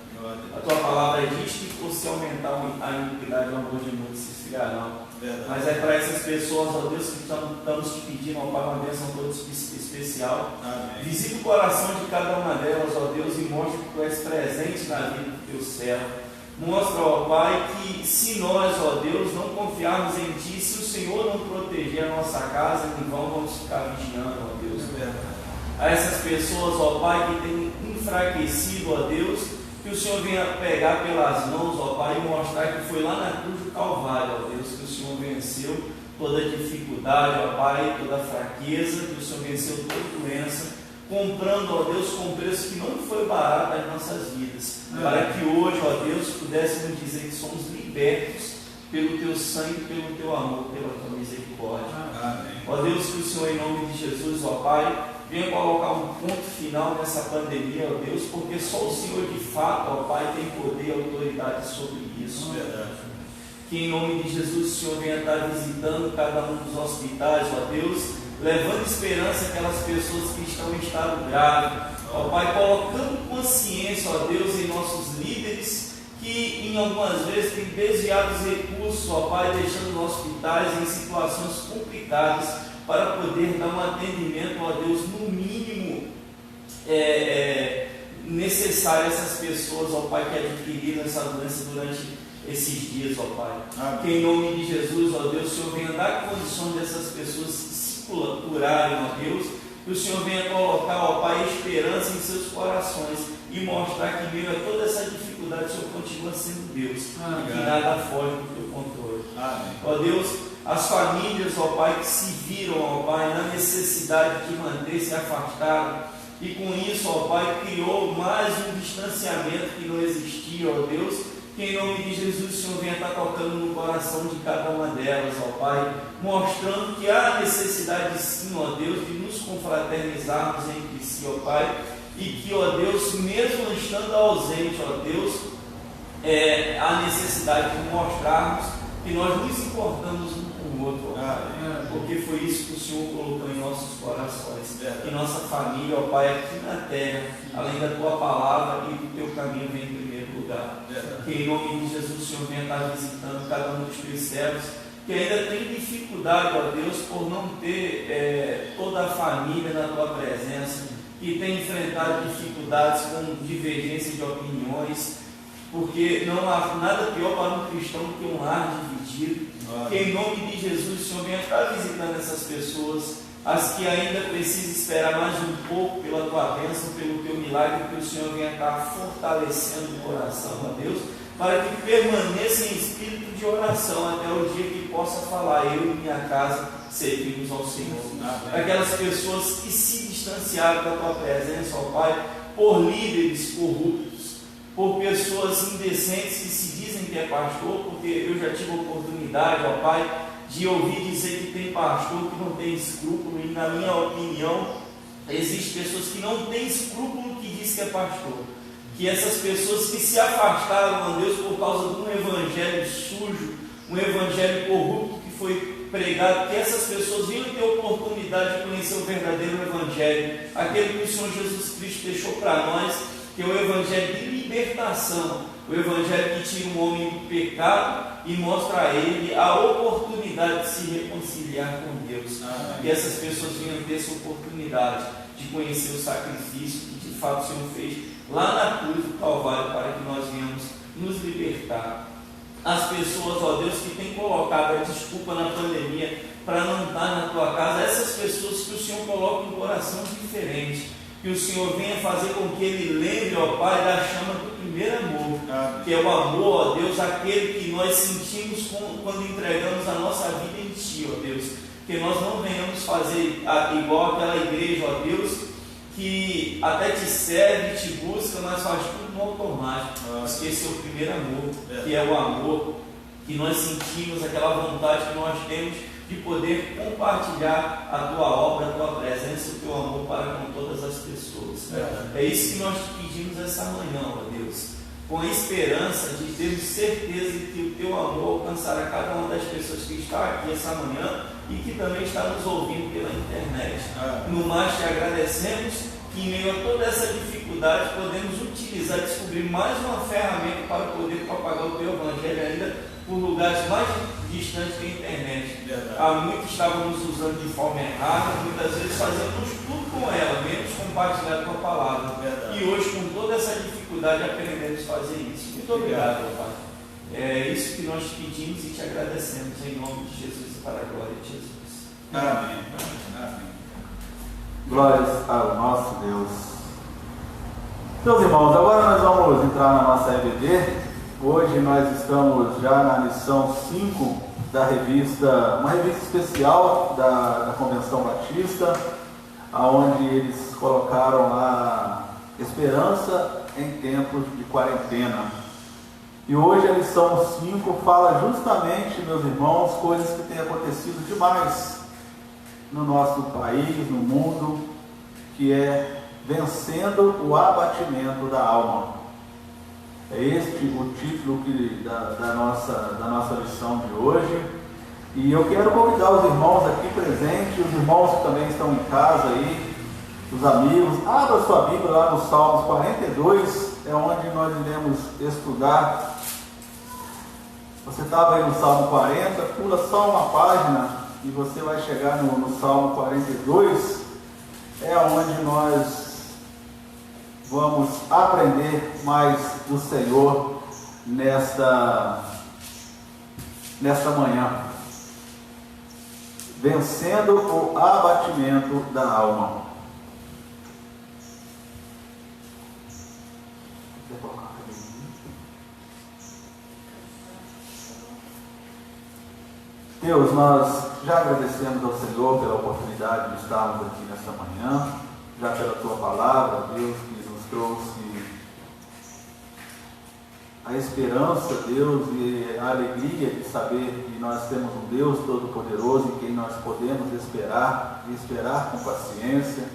A tua palavra diz que por se aumentar a iniquidade, o amor de muitos se esfriará. Mas é para essas pessoas, ó Deus, que estamos te pedindo, ó Pai, uma bênção toda especial. Amém. Visita o coração de cada uma delas, ó Deus, e mostra que tu és presente na vida do teu servo. Mostra, ó Pai, que se nós, ó Deus, não confiarmos em Ti, se o Senhor não proteger a nossa casa, em vão vamos ficar vigiando, ó Deus. A essas pessoas, ó Pai, que têm enfraquecido, ó Deus, que o Senhor venha pegar pelas mãos, ó Pai, e mostrar que foi lá na cruz do Calvário, ó Deus, que o Senhor venceu toda dificuldade, ó Pai, toda fraqueza, que o Senhor venceu toda doença, comprando, ó Deus, com um preço que não foi barato as nossas vidas, para que hoje, ó Deus, pudéssemos dizer que somos libertos pelo Teu sangue, pelo Teu amor, pela Tua misericórdia. Amém. Ó Deus, que o Senhor, em nome de Jesus, ó Pai, venha colocar um ponto final nessa pandemia, ó Deus, porque só o Senhor de fato, ó Pai, tem poder e autoridade sobre isso. Verdade. Que em nome de Jesus o Senhor venha estar visitando cada um dos hospitais, ó Deus, levando esperança àquelas pessoas que estão em estado grave, ó Pai, colocando consciência, ó Deus, em nossos líderes, que em algumas vezes têm desviado os recursos, ó Pai, deixando os hospitais em situações complicadas, para poder dar um atendimento, ó Deus, no mínimo necessário a essas pessoas, ó Pai, que adquiriram essa doença durante esses dias, ó Pai. Amém. Que em nome de Jesus, ó Deus, o Senhor venha dar condições dessas pessoas se curarem, ó Deus, que o Senhor venha colocar, ó Pai, esperança em seus corações e mostrar que meio a toda essa dificuldade o Senhor continua sendo Deus. Amém. E que nada foge do teu controle. Amém. Ó Deus, as famílias, ó Pai, que se viram, ó Pai, na necessidade de manter-se afastado, e com isso, ó Pai, criou mais um distanciamento que não existia, ó Deus, que em nome de Jesus o Senhor venha estar tocando no coração de cada uma delas, ó Pai, mostrando que há necessidade sim, ó Deus, de nos confraternizarmos entre si, ó Pai, e que, ó Deus, mesmo estando ausente, ó Deus, há necessidade de mostrarmos que nós nos importamos um com o outro, ó Pai, porque foi isso que o Senhor colocou em nossos corações, que nossa família, ó Pai, aqui na terra, além da Tua palavra e do Teu caminho, vem em primeiro lugar. Que em nome de Jesus o Senhor venha estar visitando cada um dos Teus servos que ainda tem dificuldade, ó Deus, por não ter toda a família na Tua presença, que tem enfrentado dificuldades com divergência de opiniões, porque não há nada pior para um cristão do que um lar dividido. Que em nome de Jesus o Senhor venha estar visitando essas pessoas, as que ainda precisam esperar mais um pouco pela Tua bênção, pelo Teu milagre, que o Senhor venha estar fortalecendo o coração, ó Deus, para que permaneça em espírito de oração até o dia que possa falar: eu e minha casa servimos ao Senhor. Aquelas pessoas que se distanciaram da Tua presença, ó Pai, por líderes corruptos, por pessoas indecentes que se dizem que é pastor, porque eu já tive a oportunidade, ó Pai, de ouvir dizer que tem pastor que não tem escrúpulo, e na minha opinião, existem pessoas que não têm escrúpulo que diz que é pastor. Que essas pessoas que se afastaram, ó Deus, por causa de um evangelho sujo, um evangelho corrupto que foi pregado, que essas pessoas venham ter oportunidade de conhecer o verdadeiro evangelho, aquele que o Senhor Jesus Cristo deixou para nós, que é o evangelho de libertação, o evangelho que tira um homem do pecado e mostra a ele a oportunidade de se reconciliar com Deus. Amém. E essas pessoas venham ter essa oportunidade de conhecer o sacrifício que de fato o Senhor fez lá na cruz do Calvário, para que nós venhamos nos libertar. As pessoas, ó Deus, que têm colocado a desculpa na pandemia para não estar na Tua casa, essas pessoas que o Senhor coloca um coração diferente, que o Senhor venha fazer com que ele lembre, ó Pai, da chama do primeiro amor, que é o amor, ó Deus, aquele que nós sentimos quando entregamos a nossa vida em Ti, ó Deus, que nós não venhamos fazer igual aquela igreja, ó Deus, que até te serve, te busca, mas faz tudo no automático. Esse é o primeiro amor, que é o amor que nós sentimos, aquela vontade que nós temos de poder compartilhar a Tua obra, a Tua presença, o Teu amor para com todas as pessoas. É isso que nós te pedimos essa manhã, ó Deus. com a esperança de termos certeza de que o teu amor alcançará cada uma das pessoas que está aqui essa manhã e que também está nos ouvindo pela internet. No mais, te agradecemos que em meio a toda essa dificuldade podemos utilizar, descobrir mais uma ferramenta para poder propagar o teu evangelho ainda por lugares mais distantes que a internet. Há muito estávamos usando de forma errada, muitas vezes fazemos tudo com ela, menos compartilhar com a palavra. E hoje, com toda essa dificuldade, aprendemos a fazer isso. Muito obrigado, meu Pai. É isso que nós te pedimos e te agradecemos em nome de Jesus e para a glória de Jesus. Amém. Amém. Glórias ao nosso Deus. Meus irmãos, agora nós vamos entrar na nossa EBD. Hoje nós estamos já na lição 5 da revista, uma revista especial da Convenção Batista, onde eles colocaram lá esperança em tempos de quarentena. E hoje a lição 5 fala justamente, meus irmãos, coisas que têm acontecido demais no nosso país, no mundo, que é vencendo o abatimento da alma. É este o título da nossa lição de hoje. E eu quero convidar os irmãos aqui presentes, os irmãos que também estão em casa aí, os amigos, abra sua Bíblia lá no Salmos 42, é onde nós iremos estudar. Você estava aí no Salmo 40, pula só uma página e você vai chegar no Salmo 42, é onde nós vamos aprender mais do Senhor nesta manhã. Vencendo o abatimento da alma. Deus, nós já agradecemos ao Senhor pela oportunidade de estarmos aqui nesta manhã, já pela Tua palavra, Deus, que nos trouxe a esperança, Deus, e a alegria de saber que nós temos um Deus Todo-Poderoso em quem nós podemos esperar, e esperar com paciência,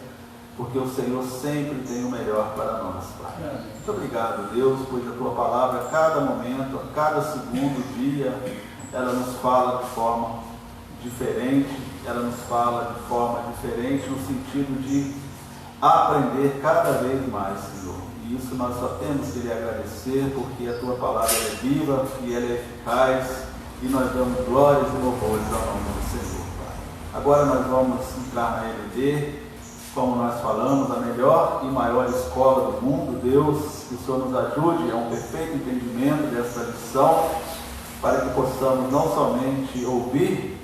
porque o Senhor sempre tem o melhor para nós, Pai. Muito obrigado, Deus, pois a Tua palavra, a cada momento, a cada segundo, dia, ela nos fala de forma diferente, ela nos fala de forma diferente no sentido de aprender cada vez mais, Senhor. E isso nós só temos que lhe agradecer, porque a Tua palavra é viva e ela é eficaz, e nós damos glórias e louvores ao nome do Senhor, Pai. Agora nós vamos entrar na EBD, como nós falamos, a melhor e maior escola do mundo. Deus, que o Senhor nos ajude a um perfeito entendimento dessa lição, para que possamos não somente ouvir,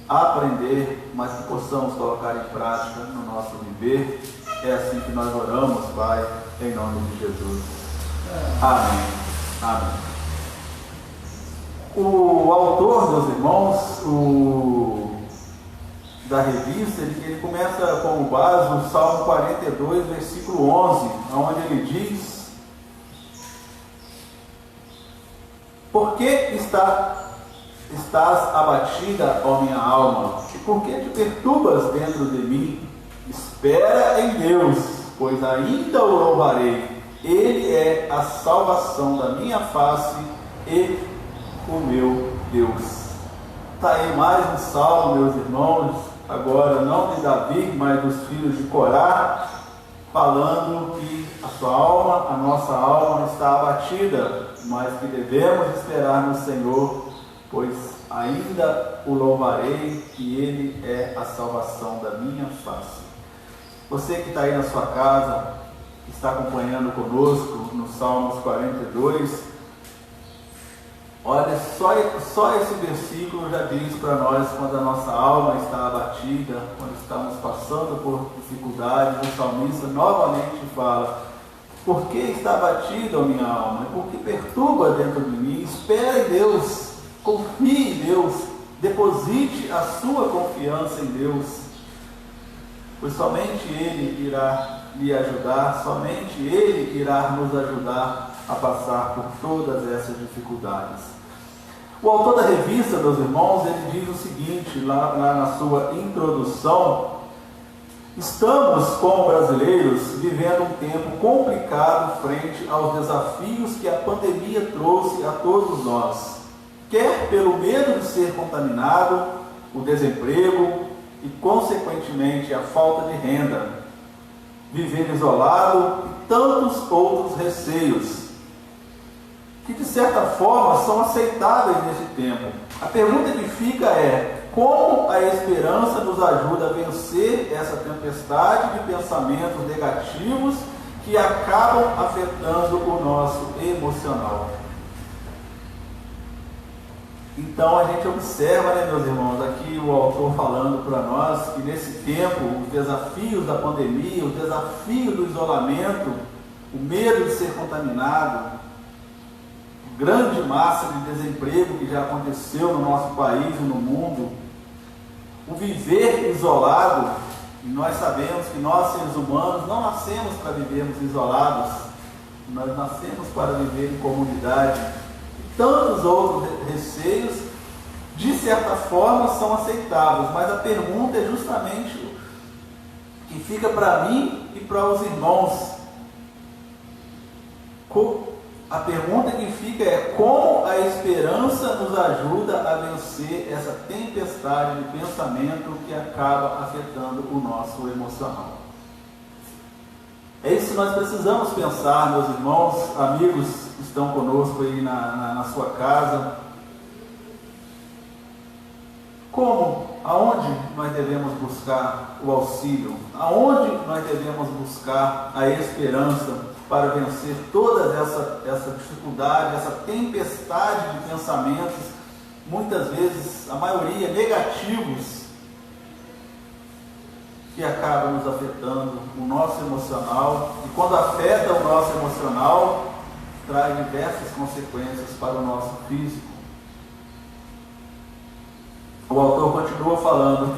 aprender, mas que possamos colocar em prática no nosso viver. É assim que nós oramos, Pai, em nome de Jesus. Amém. Amém. O autor, meus irmãos, da revista, ele começa com base o Salmo 42, versículo 11, onde ele diz: por que estás abatida, ó minha alma? E por que te perturbas dentro de mim? Espera em Deus, pois ainda o louvarei. Ele é a salvação da minha face e o meu Deus. Está aí mais um salmo, meus irmãos, agora não de Davi, mas dos filhos de Corá, falando que a sua alma, a nossa alma está abatida, mas que devemos esperar no Senhor, pois ainda o louvarei, que Ele é a salvação da minha face. Você que está aí na sua casa, que está acompanhando conosco no Salmos 42, olha, só esse versículo já diz para nós quando a nossa alma está abatida, quando estamos passando por dificuldades. O salmista novamente fala: por que está abatida a minha alma? Por que perturba dentro de mim? Espere em Deus, confie em Deus, deposite a sua confiança em Deus, pois somente Ele irá lhe ajudar, somente Ele irá nos ajudar a passar por todas essas dificuldades. O autor da revista, meus irmãos, ele diz o seguinte, lá na sua introdução, Estamos, como brasileiros, vivendo um tempo complicado frente aos desafios que a pandemia trouxe a todos nós, quer pelo medo de ser contaminado, o desemprego e, consequentemente, a falta de renda, viver isolado e tantos outros receios, que de certa forma são aceitáveis nesse tempo. A pergunta que fica é: como a esperança nos ajuda a vencer essa tempestade de pensamentos negativos que acabam afetando o nosso emocional? Então a gente observa, meus irmãos, aqui o autor falando para nós que nesse tempo, os desafios da pandemia, o desafio do isolamento, o medo de ser contaminado, grande massa de desemprego que já aconteceu no nosso país e no mundo, o viver isolado, e nós sabemos que nós, seres humanos, não nascemos para vivermos isolados, nós nascemos para viver em comunidade, e tantos outros receios, de certa forma, são aceitáveis, mas a pergunta é justamente que fica para mim e para os irmãos. A pergunta que fica é: como a esperança nos ajuda a vencer essa tempestade de pensamento que acaba afetando o nosso emocional? É isso que nós precisamos pensar, meus irmãos, amigos que estão conosco aí na sua casa. Como? Aonde nós devemos buscar o auxílio? Aonde nós devemos buscar a esperança para vencer toda essa dificuldade, essa tempestade de pensamentos, muitas vezes, a maioria, negativos, que acabam nos afetando o nosso emocional, e quando afeta o nosso emocional, traz diversas consequências para o nosso físico. O autor continua falando: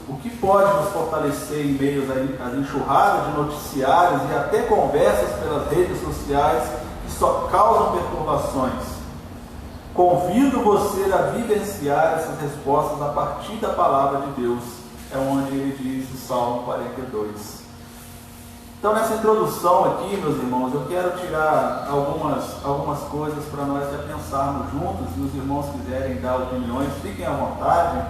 o que pode nos fortalecer em meio às enxurradas de noticiários e até conversas pelas redes sociais que só causam perturbações. Convido você a vivenciar essas respostas a partir da palavra de Deus. É onde ele diz o Salmo 42. Então, nessa introdução aqui, meus irmãos, eu quero tirar algumas coisas para nós já pensarmos juntos. Se os irmãos quiserem dar opiniões, fiquem à vontade.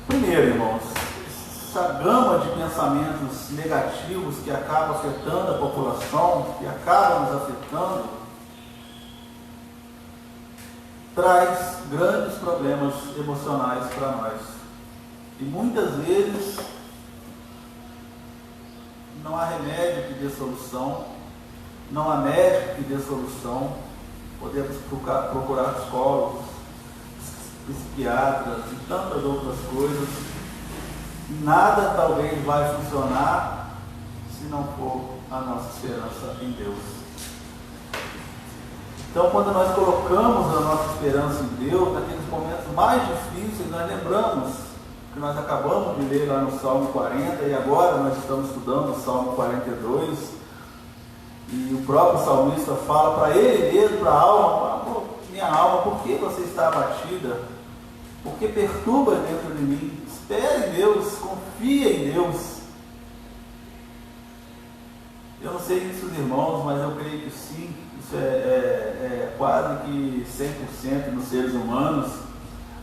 Primeiro, irmãos, essa gama de pensamentos negativos que acaba afetando a população, que acaba nos afetando, traz grandes problemas emocionais para nós. E muitas vezes não há remédio que dê solução, não há médico que dê solução. Podemos procurar psicólogos, psiquiatras e tantas outras coisas. Nada talvez vai funcionar se não for a nossa esperança em Deus. Então, quando nós colocamos a nossa esperança em Deus, naqueles momentos mais difíceis, nós lembramos que nós acabamos de ler lá no Salmo 40, e agora nós estamos estudando o Salmo 42, e o próprio salmista fala para ele mesmo, para a alma: minha alma, por que você está abatida? Por que perturba dentro de mim? Espere em Deus, confia em Deus. Eu não sei disso, irmãos, mas eu creio que sim, isso é quase que 100% nos seres humanos.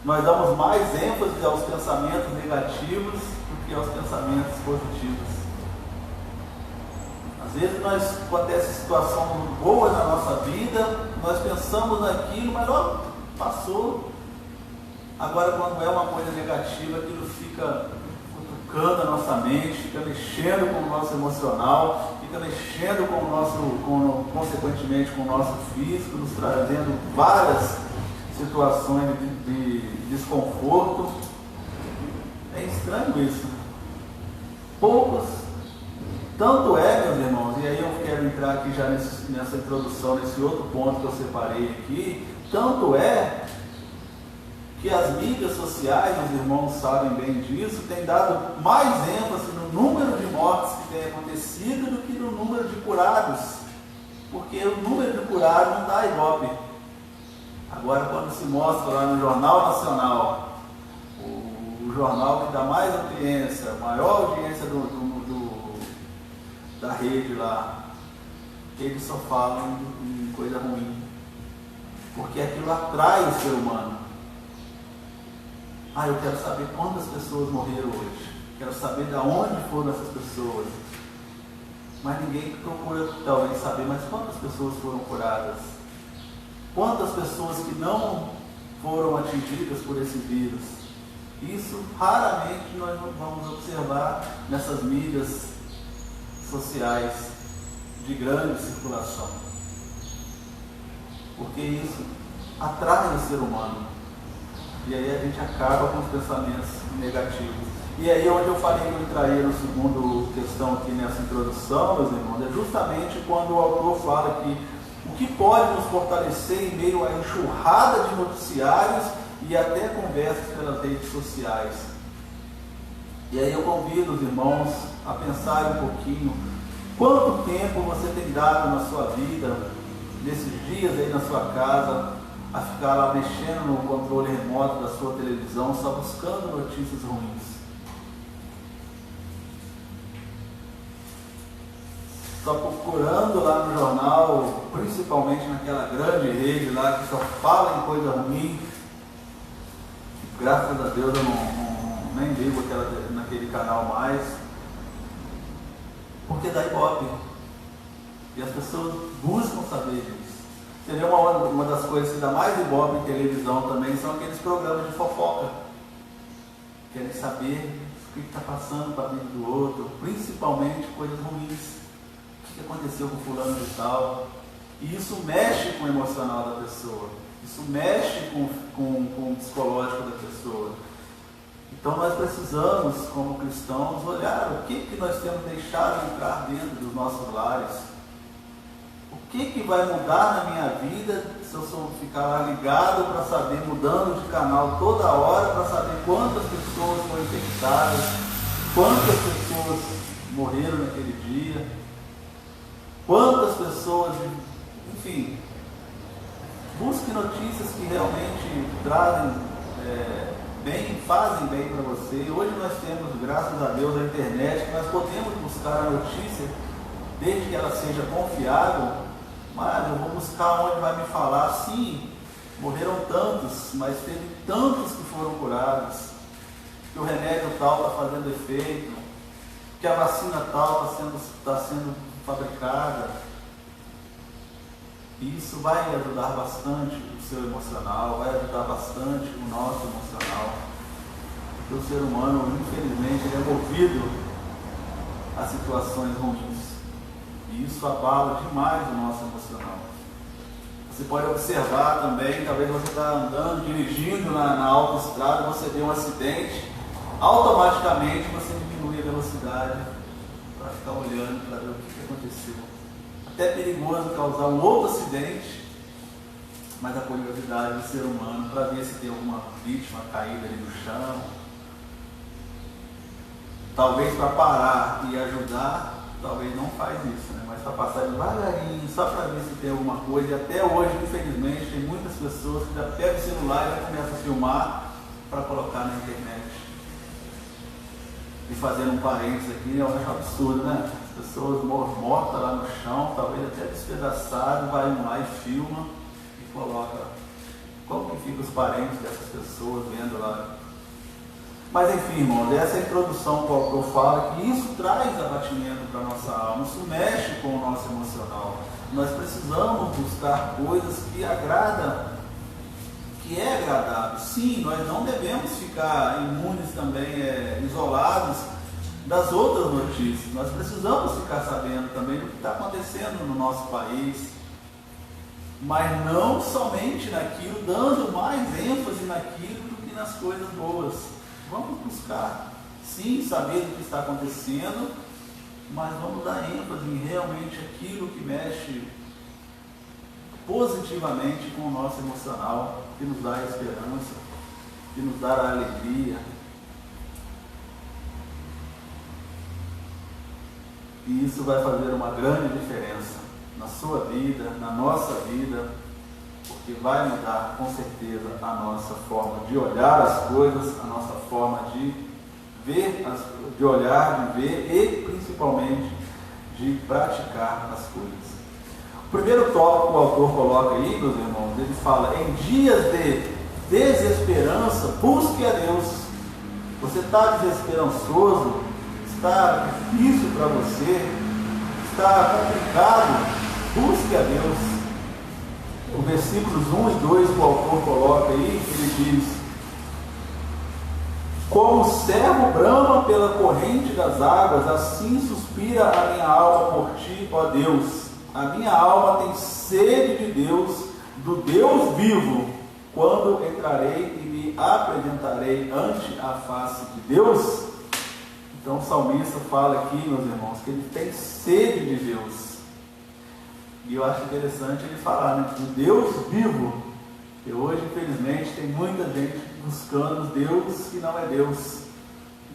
Nós damos mais ênfase aos pensamentos negativos do que aos pensamentos positivos. Às vezes acontece situação boa na nossa vida, nós pensamos naquilo, mas passou. Agora, quando é uma coisa negativa, aquilo fica cutucando a nossa mente, fica mexendo com o nosso emocional, fica mexendo consequentemente com o nosso físico, nos trazendo várias situações de desconforto. É estranho isso. Tanto é, meus irmãos, e aí eu quero entrar aqui já nessa introdução, nesse outro ponto que eu separei aqui, tanto é que as mídias sociais, os irmãos sabem bem disso, têm dado mais ênfase no número de mortes que tem acontecido do que no número de curados, porque o número de curados não dá ibope. Agora, quando se mostra lá no Jornal Nacional o o jornal que dá mais audiência, maior audiência da rede lá, eles só falam em coisa ruim, porque aquilo atrai o ser humano. Eu quero saber quantas pessoas morreram hoje, quero saber de onde foram essas pessoas, mas ninguém procura talvez saber, mas quantas pessoas foram curadas, quantas pessoas que não foram atingidas por esse vírus. Isso raramente nós vamos observar nessas mídias sociais de grande circulação, porque isso atrai o ser humano, e aí a gente acaba com os pensamentos negativos. E aí onde eu falei que eu entraria no segundo questão aqui nessa introdução, meus irmãos, é justamente quando o autor fala que o que pode nos fortalecer em meio à enxurrada de noticiários e até conversas pelas redes sociais. E aí eu convido os irmãos a pensar um pouquinho quanto tempo você tem dado na sua vida, nesses dias aí na sua casa, a ficar lá mexendo no controle remoto da sua televisão, só buscando notícias ruins. Só procurando lá no jornal, principalmente naquela grande rede lá que só fala em coisa ruim. Graças a Deus eu nem ligo naquele canal mais, porque dá ibope. E as pessoas buscam saber disso. Seria uma das coisas que dá mais ibope em televisão também, são aqueles programas de fofoca. Querem saber o que está passando para a vida do outro, principalmente coisas ruins. O que aconteceu com fulano de tal? E isso mexe com o emocional da pessoa, isso mexe com o psicológico da pessoa. Então nós precisamos, como cristãos, olhar o que nós temos deixado entrar dentro dos nossos lares. O que vai mudar na minha vida se eu só ficar lá ligado para saber, mudando de canal toda hora, para saber quantas pessoas foram infectadas, quantas pessoas morreram naquele dia, quantas pessoas, enfim. Busque notícias que realmente trazem fazem bem para você. Hoje nós temos, graças a Deus, a internet, que nós podemos buscar a notícia, desde que ela seja confiável, mas eu vou buscar onde vai me falar, sim, morreram tantos, mas teve tantos que foram curados, que o remédio tal está fazendo efeito, que a vacina tal está sendo fabricada. E isso vai ajudar bastante o seu emocional, vai ajudar bastante o nosso emocional. Porque o ser humano, infelizmente, ele é movido a situações ruins. E isso abala demais o nosso emocional. Você pode observar também, talvez você está andando, dirigindo na autoestrada, você vê um acidente, automaticamente você diminui a velocidade para ficar olhando, para ver o que aconteceu. Até é perigoso causar um outro acidente, mas a curiosidade do ser humano para ver se tem alguma vítima caída ali no chão, talvez para parar e ajudar, talvez não faz isso, né? Mas para passar devagarinho, só para ver se tem alguma coisa. E até hoje, infelizmente, tem muitas pessoas que já pegam o celular e já começam a filmar para colocar na internet. E fazendo um parênteses aqui, eu acho absurdo, né? As pessoas mortas lá no chão, talvez até despedaçado, vai lá e filma e coloca. Como que ficam os parentes dessas pessoas vendo lá? Mas enfim, irmãos, essa introdução que o autor fala, que isso traz abatimento para a nossa alma, isso mexe com o nosso emocional. Nós precisamos buscar coisas que agradam, que é agradável. Sim, nós não devemos ficar imunes também, isolados das outras notícias. Nós precisamos ficar sabendo também do que está acontecendo no nosso país, mas não somente naquilo, dando mais ênfase naquilo do que nas coisas boas. Vamos buscar, sim, saber do que está acontecendo, mas vamos dar ênfase em realmente aquilo que mexe positivamente com o nosso emocional, que nos dá esperança, que nos dá a alegria. E isso vai fazer uma grande diferença na sua vida, na nossa vida, porque vai mudar com certeza a nossa forma de olhar as coisas, a nossa forma de ver, de olhar, de ver e principalmente de praticar as coisas. O primeiro tópico que o autor coloca aí, meus irmãos, ele fala: em dias de desesperança, busque a Deus. Você está desesperançoso, está difícil para você, está complicado, busque a Deus. O versículos 1 e 2 que o autor coloca aí, ele diz: como o servo brama pela corrente das águas, assim suspira a minha alma por ti, ó Deus. A minha alma tem sede de Deus, do Deus vivo. Quando entrarei e me apresentarei ante a face de Deus? Então o salmista fala aqui, meus irmãos, que ele tem sede de Deus. E eu acho interessante ele falar, né, do Deus vivo. E hoje, infelizmente, tem muita gente buscando Deus que não é Deus.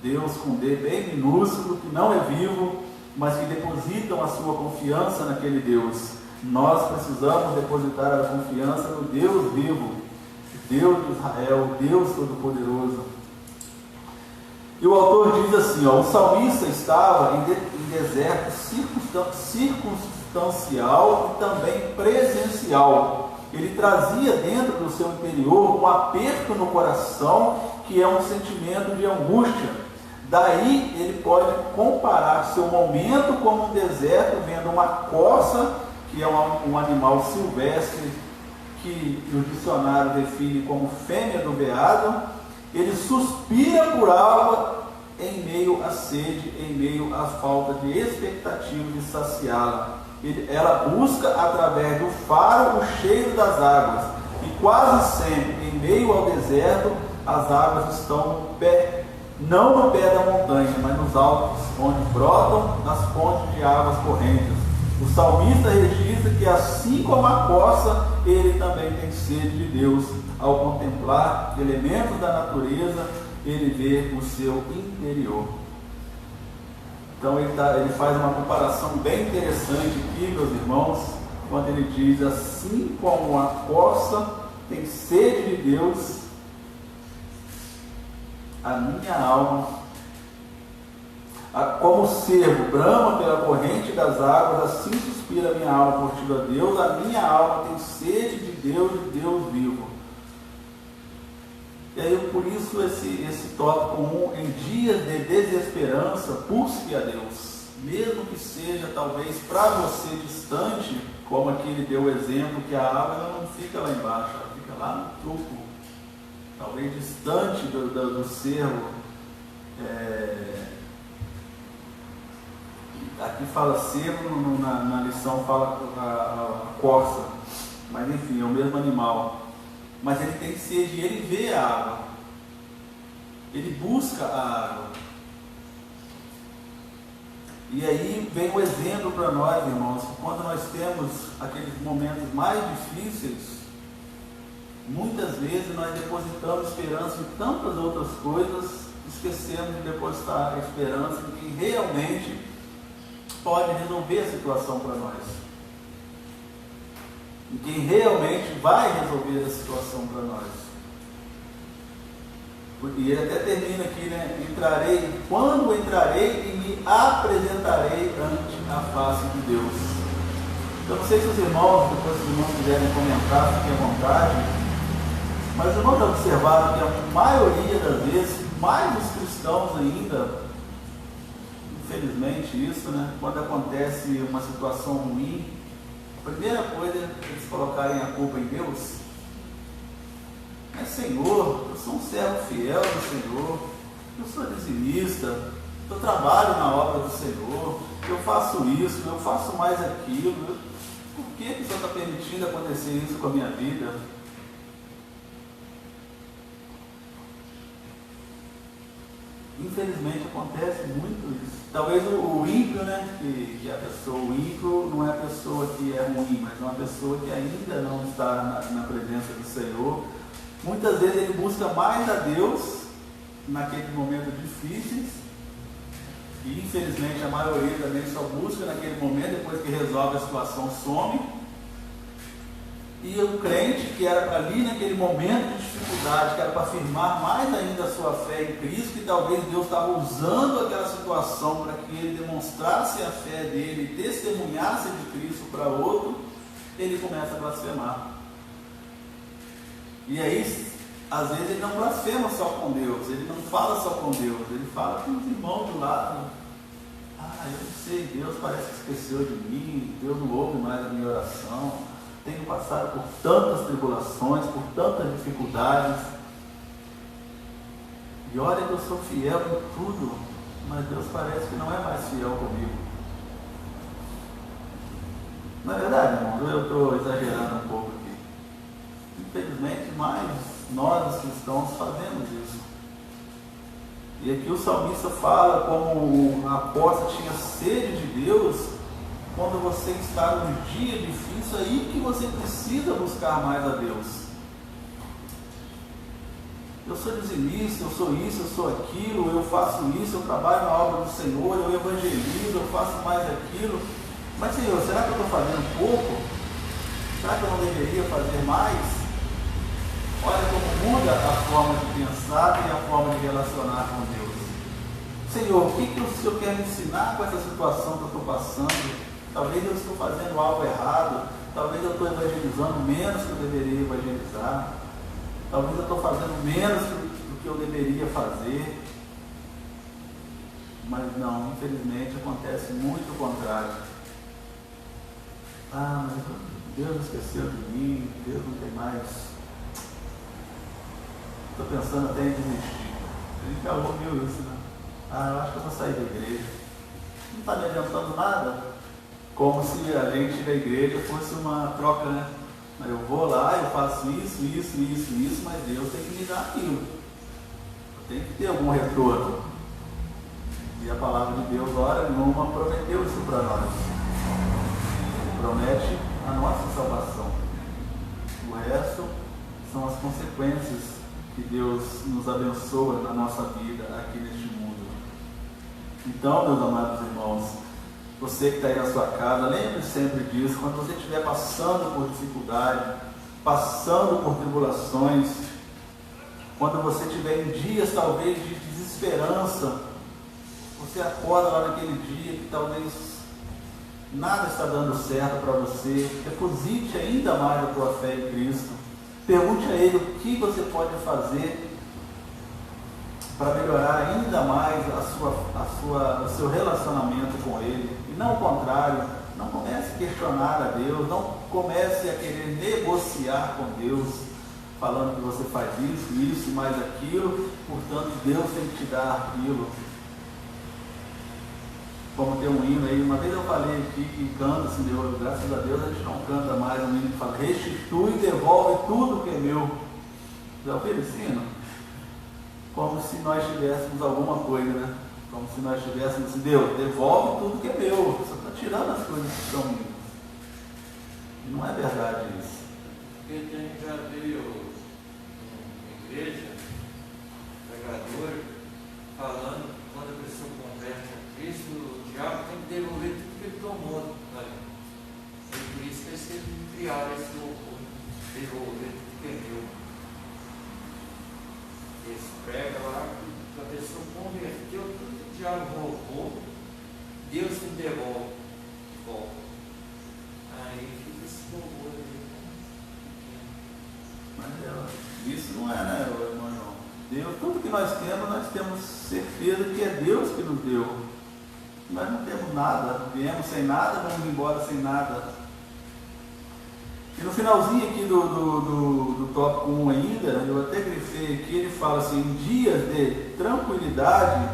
Deus com D bem minúsculo, que não é vivo, mas que depositam a sua confiança naquele Deus. Nós precisamos depositar a confiança no Deus vivo, Deus de Israel, Deus Todo-Poderoso. E o autor diz assim, ó, o salmista estava em deserto circunstancial e também presencial. Ele trazia dentro do seu interior um aperto no coração, que é um sentimento de angústia. Daí ele pode comparar seu momento como um deserto, vendo uma corça, que é um animal silvestre, que o dicionário define como fêmea do veado. Ele suspira por água em meio à sede, em meio à falta de expectativa de saciá-la. Ela busca através do faro o cheiro das águas, e quase sempre, em meio ao deserto, as águas estão no pé, não no pé da montanha, mas nos altos, onde brotam as fontes de águas correntes. O salmista registra que, assim como a corça, ele também tem sede de Deus. Ao contemplar elementos da natureza, ele vê o seu interior. Então ele faz uma comparação bem interessante aqui, meus irmãos, quando ele diz: assim como a corça tem sede de Deus, a minha alma, como o cervo brama pela corrente das águas, assim suspira a minha alma por ti, ó Deus. A minha alma tem sede de Deus vivo. E aí, por isso, esse tópico 1, em dias de desesperança, busque a Deus. Mesmo que seja, talvez, para você distante, como aqui ele deu o exemplo, que a água ela não fica lá embaixo, ela fica lá no topo, talvez distante do cervo. Aqui fala cervo, na lição fala a corça, mas enfim, é o mesmo animal. Mas ele tem sede, ele vê a água, ele busca a água. E aí vem o exemplo para nós, irmãos, que quando nós temos aqueles momentos mais difíceis, muitas vezes nós depositamos esperança em tantas outras coisas, esquecemos de depositar a esperança em quem realmente pode resolver a situação para nós, em quem realmente vai resolver a situação para nós. E ele até termina aqui, né? Quando entrarei e me apresentarei ante a face de Deus. Eu não sei se os irmãos, depois os irmãos quiserem comentar, fiquem à vontade, mas os irmãos observaram que a maioria das vezes, mais os cristãos ainda, infelizmente isso, né? Quando acontece uma situação ruim, a primeira coisa é eles colocarem a culpa em Deus. Mas Senhor, eu sou um servo fiel do Senhor, eu sou dizimista, eu trabalho na obra do Senhor, eu faço isso, eu faço mais aquilo. Por que o Senhor está permitindo acontecer isso com a minha vida? Infelizmente acontece muito isso. Talvez o ímpio, né? Que a pessoa, o ímpio não é a pessoa que é ruim, mas é uma pessoa que ainda não está na presença do Senhor. Muitas vezes ele busca mais a Deus naqueles momentos difíceis, e infelizmente a maioria também só busca naquele momento, depois que resolve a situação some. E o crente, que era para ali naquele momento de dificuldade, que era para afirmar mais ainda a sua fé em Cristo, que talvez Deus estava usando aquela situação para que ele demonstrasse a fé dele e testemunhasse de Cristo para outro, ele começa a blasfemar. E aí, às vezes ele não blasfema só com Deus, ele não fala só com Deus, ele fala com os irmãos do lado. Eu não sei, Deus parece que esqueceu de mim, Deus não ouve mais a minha oração, tenho passado por tantas tribulações, por tantas dificuldades, e olha que eu sou fiel em tudo, mas Deus parece que não é mais fiel comigo. Não é verdade, irmãos? Eu estou exagerando um pouco aqui. Infelizmente, mais nós, os cristãos, fazemos isso. E aqui o salmista fala como o apóstolo tinha sede de Deus. Quando você está num dia difícil, aí que você precisa buscar mais a Deus. Eu sou dizimista, eu sou isso, eu sou aquilo, eu faço isso, eu trabalho na obra do Senhor, eu evangelizo, eu faço mais aquilo. Mas, Senhor, será que eu estou fazendo pouco? Será que eu não deveria fazer mais? Olha como muda a forma de pensar e a forma de relacionar com Deus. Senhor, o que o Senhor quer me ensinar com essa situação que eu estou passando? Talvez eu estou fazendo algo errado, talvez eu estou evangelizando menos que eu deveria evangelizar, talvez eu estou fazendo menos do que eu deveria fazer. Mas não, infelizmente acontece muito o contrário. Mas Deus esqueceu de mim, Deus não tem mais. Estou pensando até em desistir. A gente já ouviu isso, né? Eu acho que eu vou sair da igreja. Não está me adiantando nada. Como se a gente da igreja fosse uma troca, né? Eu vou lá, eu faço isso, mas Deus tem que me dar aquilo. Tem que ter algum retorno. E a palavra de Deus, hora nenhuma, prometeu isso para nós. Ele promete a nossa salvação. O resto são as consequências que Deus nos abençoa na nossa vida aqui neste mundo. Então, meus amados irmãos, você que está aí na sua casa, lembre sempre disso. Quando você estiver passando por dificuldade, passando por tribulações, quando você estiver em dias talvez de desesperança, você acorda lá naquele dia que talvez nada está dando certo para você, deposite ainda mais a tua fé em Cristo. Pergunte a Ele o que você pode fazer para melhorar ainda mais o seu relacionamento com Ele. E não o contrário, não comece a questionar a Deus, não comece a querer negociar com Deus, falando que você faz isso e mais aquilo, portanto Deus tem que te dar aquilo. Como tem um hino aí, uma vez eu falei aqui que canta, Senhor, graças a Deus a gente não canta mais um hino que fala, restitui e devolve tudo que é meu. Já ouviram esse hino? Como se nós tivéssemos alguma coisa, né? Como se nós tivéssemos, Deus, devolve tudo que é meu. Você está tirando as coisas que são minhas. E não é verdade isso. Porque já veio uma igreja, pregador, falando que quando a pessoa converte a Cristo, o diabo tem que devolver tudo que ele tomou. E por isso que eles têm que criar esse horror, devolver tudo que é meu. Eles pregam lá que a pessoa converteu tudo que o diabo roubou, Deus te devolve. Bom, aí fica esse horror ali. Mas isso não é, né, irmão? Deus, tudo que nós temos certeza que é Deus que nos deu. Nós não temos nada, viemos sem nada, vamos embora sem nada. E no finalzinho aqui do tópico 1 ainda, eu até grifei aqui, ele fala assim, em dias de tranquilidade,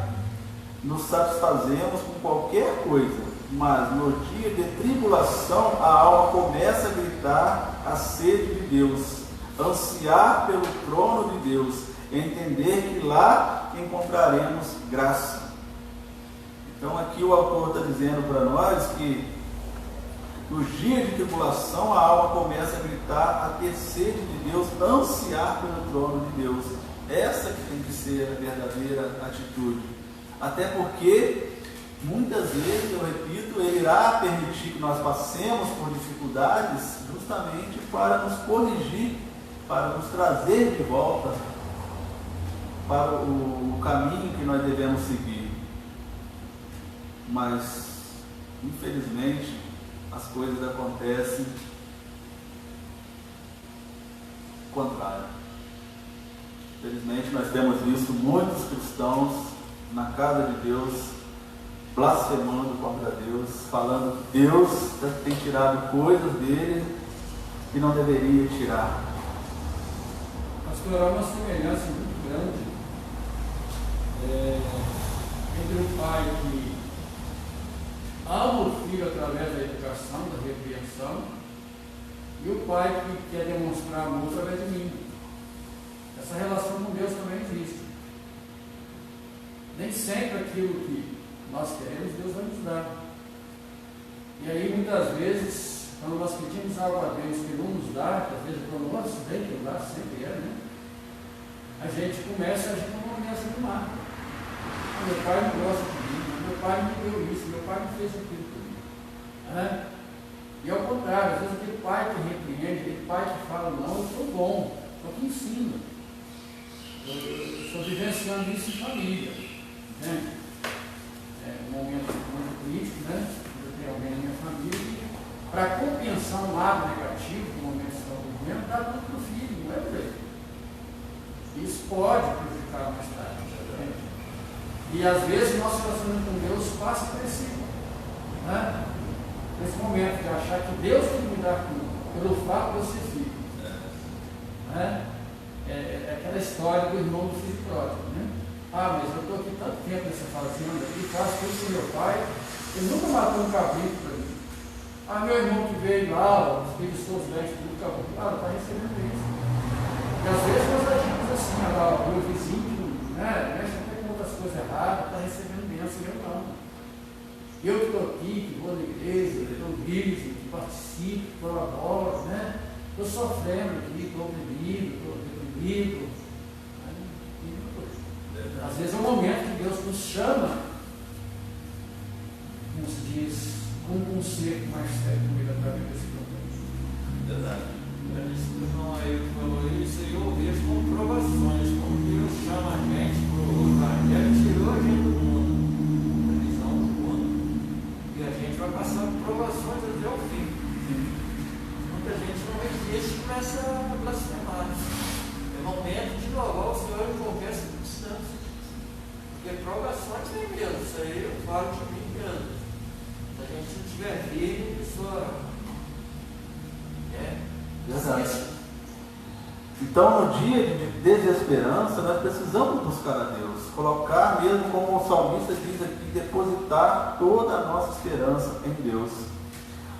nos satisfazemos com qualquer coisa, mas no dia de tribulação, a alma começa a gritar a sede de Deus, ansiar pelo trono de Deus, entender que lá encontraremos graça. Então aqui o autor está dizendo para nós que nos dias de tribulação a alma começa a gritar, a ter sede de Deus, ansiar pelo trono de Deus. Essa que tem que ser a verdadeira atitude. Até porque muitas vezes, eu repito, Ele irá permitir que nós passemos por dificuldades justamente para nos corrigir, para nos trazer de volta para o caminho que nós devemos seguir. Mas, infelizmente, as coisas acontecem ao contrário. Infelizmente, nós temos visto muitos cristãos na casa de Deus blasfemando contra Deus, falando que Deus tem tirado coisas dele que não deveria tirar. Pastor, há uma semelhança muito grande entre o pai que ama o filho através da educação, da repreensão, e o pai que quer demonstrar amor através de mim. Essa relação com Deus também existe. Nem sempre aquilo que nós queremos, Deus vai nos dar. E aí, muitas vezes, quando nós pedimos algo a Deus que não nos dá, que às vezes quando nós vem que dá, sempre né? A gente começa a agir como uma desanimar. Meu pai não gosta de mim, meu pai não me deu isso, meu pai não fez aquilo por mim. E ao contrário, às vezes aquele pai que repreende, aquele pai que fala, não, eu sou bom, só que ensina. Eu estou vivenciando isso em família. Né? Um momento muito crítico, né? Eu tenho alguém na minha família, para compensar um lado negativo do momento que está vivendo, dá tudo para o filho, não é jeito. Isso pode prejudicar mais tarde. E às vezes nosso relacionamento com Deus passa por esse momento de achar que Deus tem que me dar tudo, pelo fato de eu ser filho. É aquela história do irmão do filho pródigo, né? Ah, mas eu estou aqui tanto tempo nessa fazenda aqui, faço tudo com meu pai, ele nunca matou um cabrito para mim. Ah, meu irmão que veio lá, os filhos todos dentes, tudo cabrito, está recebendo isso. E às vezes nós agimos assim, o meu vizinho, mexe até com outras coisas erradas, está recebendo bênção, eu não. Eu que estou aqui, que vou na igreja, que estou vivo, que participo, que colaboro, estou sofrendo aqui, estou oprimido, estou deprimido. Às vezes é um momento que Deus nos chama, como se diz, com um conceito mais sério comigo através desse problema. Verdade. Isso que o irmão aí falou isso, e eu vejo como provações, como Deus chama a gente para o evangelho, tirou a gente do mundo, da visão do mundo, e a gente vai passar por provações até o fim. Muita gente não existe e começa a blasfemar. É momento de louvar o Senhor em qualquer circunstância. Porque provações tem mesmo, isso aí eu falo de mim mesmo. Se a gente não tiver firme, a pessoa. Verdade. Então, no dia de desesperança, nós precisamos buscar a Deus, colocar mesmo, como o salmista diz aqui, depositar toda a nossa esperança em Deus.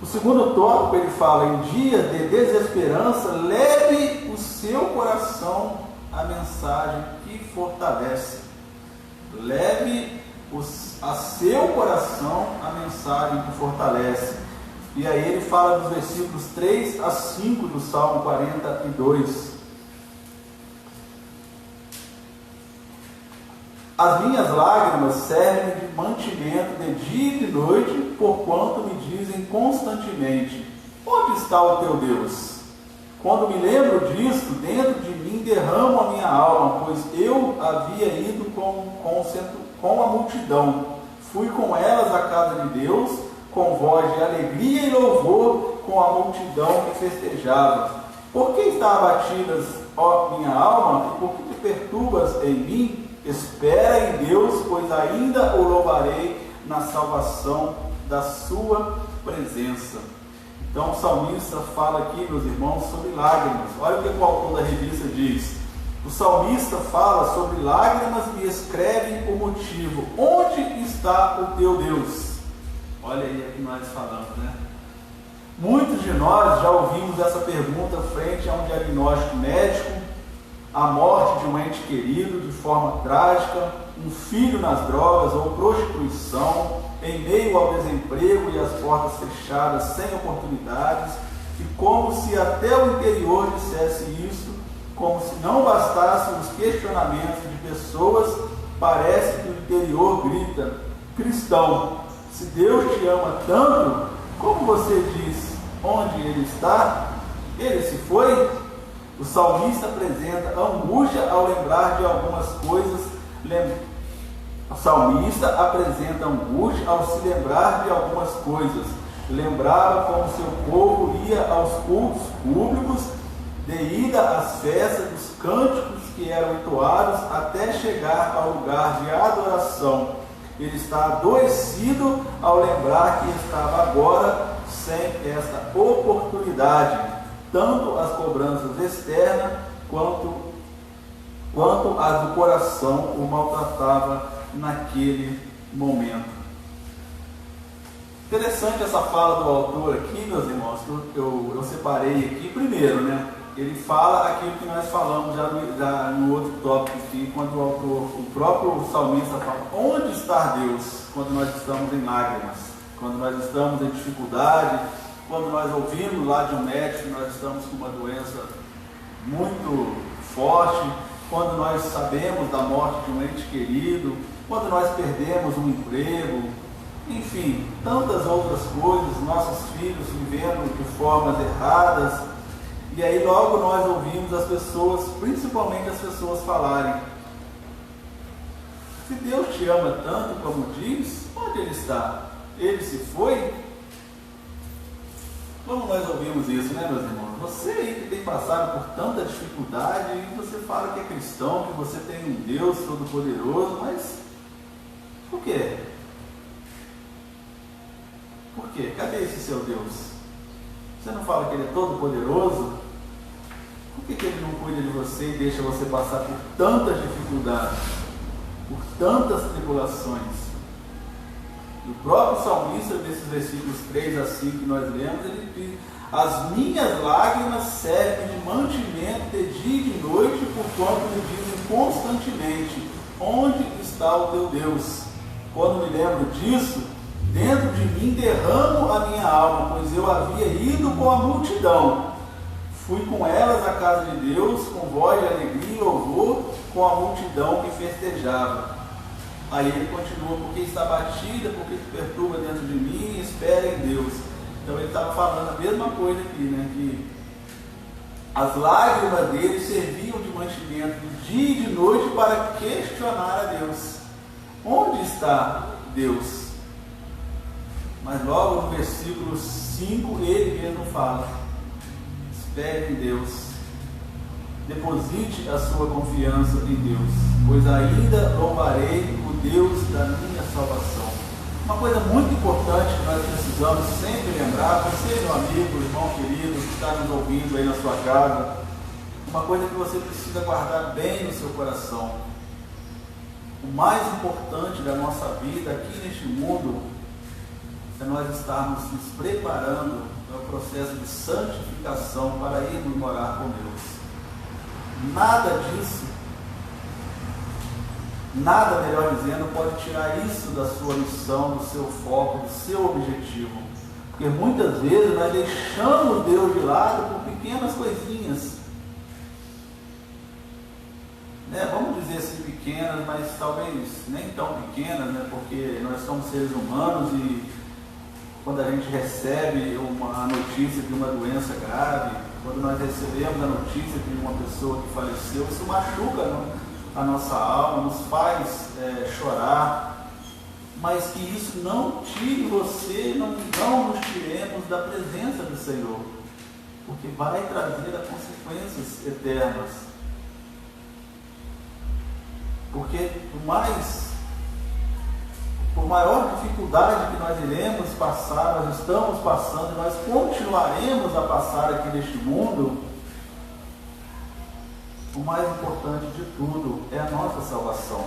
O segundo tópico, ele fala, em dia de desesperança, leve o seu coração à mensagem que fortalece. Leve a seu coração a mensagem que fortalece. E aí ele fala dos versículos 3 a 5 do Salmo 42. As minhas lágrimas servem de mantimento de dia e de noite, porquanto me dizem constantemente, onde está o teu Deus? Quando me lembro disto, dentro de mim derramo a minha alma, pois eu havia ido com a multidão. Fui com elas à casa de Deus, com voz de alegria e louvor, com a multidão que festejava. Por que está abatidas, ó minha alma, e por que te perturbas em mim? Espera em Deus, pois ainda o louvarei na salvação da sua presença. Então o salmista fala aqui, meus irmãos, sobre lágrimas. Olha o que o autor da revista diz. O salmista fala sobre lágrimas e escreve o motivo. Onde está o teu Deus? Olha aí o que nós falamos, né? Muitos de nós já ouvimos essa pergunta frente a um diagnóstico médico, a morte de um ente querido de forma trágica, um filho nas drogas ou prostituição, em meio ao desemprego e às portas fechadas, sem oportunidades, e como se até o interior dissesse isso, como se não bastassem os questionamentos de pessoas, parece que o interior grita: cristão, se Deus te ama tanto, como você diz onde Ele está? Ele se foi? O salmista apresenta angústia ao lembrar de algumas coisas. O salmista apresenta angústia ao se lembrar de algumas coisas. Lembrava como seu povo ia aos cultos públicos, de ida às festas, dos cânticos que eram entoados até chegar ao lugar de adoração. Ele está adoecido ao lembrar que estava agora sem esta oportunidade. Tanto as cobranças externas quanto as do coração o maltratava naquele momento. Interessante essa fala do autor aqui, meus irmãos, que eu separei aqui. Primeiro, né? Ele fala aquilo que nós falamos já no outro tópico aqui, quando o próprio salmista fala: onde está Deus quando nós estamos em lágrimas, quando nós estamos em dificuldade, quando nós ouvimos lá de um médico que nós estamos com uma doença muito forte, quando nós sabemos da morte de um ente querido, quando nós perdemos um emprego, enfim, tantas outras coisas, nossos filhos vivendo de formas erradas. E aí logo nós ouvimos as pessoas, principalmente as pessoas, falarem: se Deus te ama tanto como diz, onde Ele está? Ele se foi? Como nós ouvimos isso, né, meus irmãos? Você aí que tem passado por tanta dificuldade, e você fala que é cristão, que você tem um Deus todo-poderoso, mas por quê? Por quê? Cadê esse seu Deus? Você não fala que Ele é todo-poderoso? Por que Ele não cuida de você e deixa você passar por tantas dificuldades, por tantas tribulações? E o próprio salmista, desses versículos 3 a 5 que nós lemos, ele diz: as minhas lágrimas servem de mantimento de dia e de noite, porquanto me dizem constantemente: onde está o teu Deus? Quando me lembro disso, dentro de mim derramo a minha alma, pois eu havia ido com a multidão. Fui com elas à casa de Deus, com voz de alegria e louvor, com a multidão que festejava. Aí ele continua: porque está batida, porque se perturba dentro de mim, espera em Deus. Então ele estava falando a mesma coisa aqui, né? Que as lágrimas dele serviam de mantimento de dia e de noite para questionar a Deus: onde está Deus? Mas logo no versículo 5 ele mesmo fala: espere em Deus, deposite a sua confiança em Deus, pois ainda louvarei o Deus da minha salvação. Uma coisa muito importante que nós precisamos sempre lembrar, você, meu amigo, irmão querido, que está nos ouvindo aí na sua casa, uma coisa que você precisa guardar bem no seu coração: o mais importante da nossa vida aqui neste mundo é nós estarmos nos preparando para o processo de santificação para irmos morar com Deus. Nada disso, nada, melhor dizendo, pode tirar isso da sua missão, do seu foco, do seu objetivo. Porque muitas vezes nós deixamos Deus de lado por pequenas coisinhas. Vamos dizer assim, pequenas, mas talvez nem tão pequenas, né? Porque nós somos seres humanos e quando a gente recebe uma notícia de uma doença grave, quando nós recebemos a notícia de uma pessoa que faleceu, isso machuca a nossa alma, nos faz chorar, mas que isso não tire você, não nos tiremos da presença do Senhor, porque vai trazer consequências eternas. Porque por maior dificuldade que nós iremos passar, nós estamos passando, nós continuaremos a passar aqui neste mundo, o mais importante de tudo é a nossa salvação.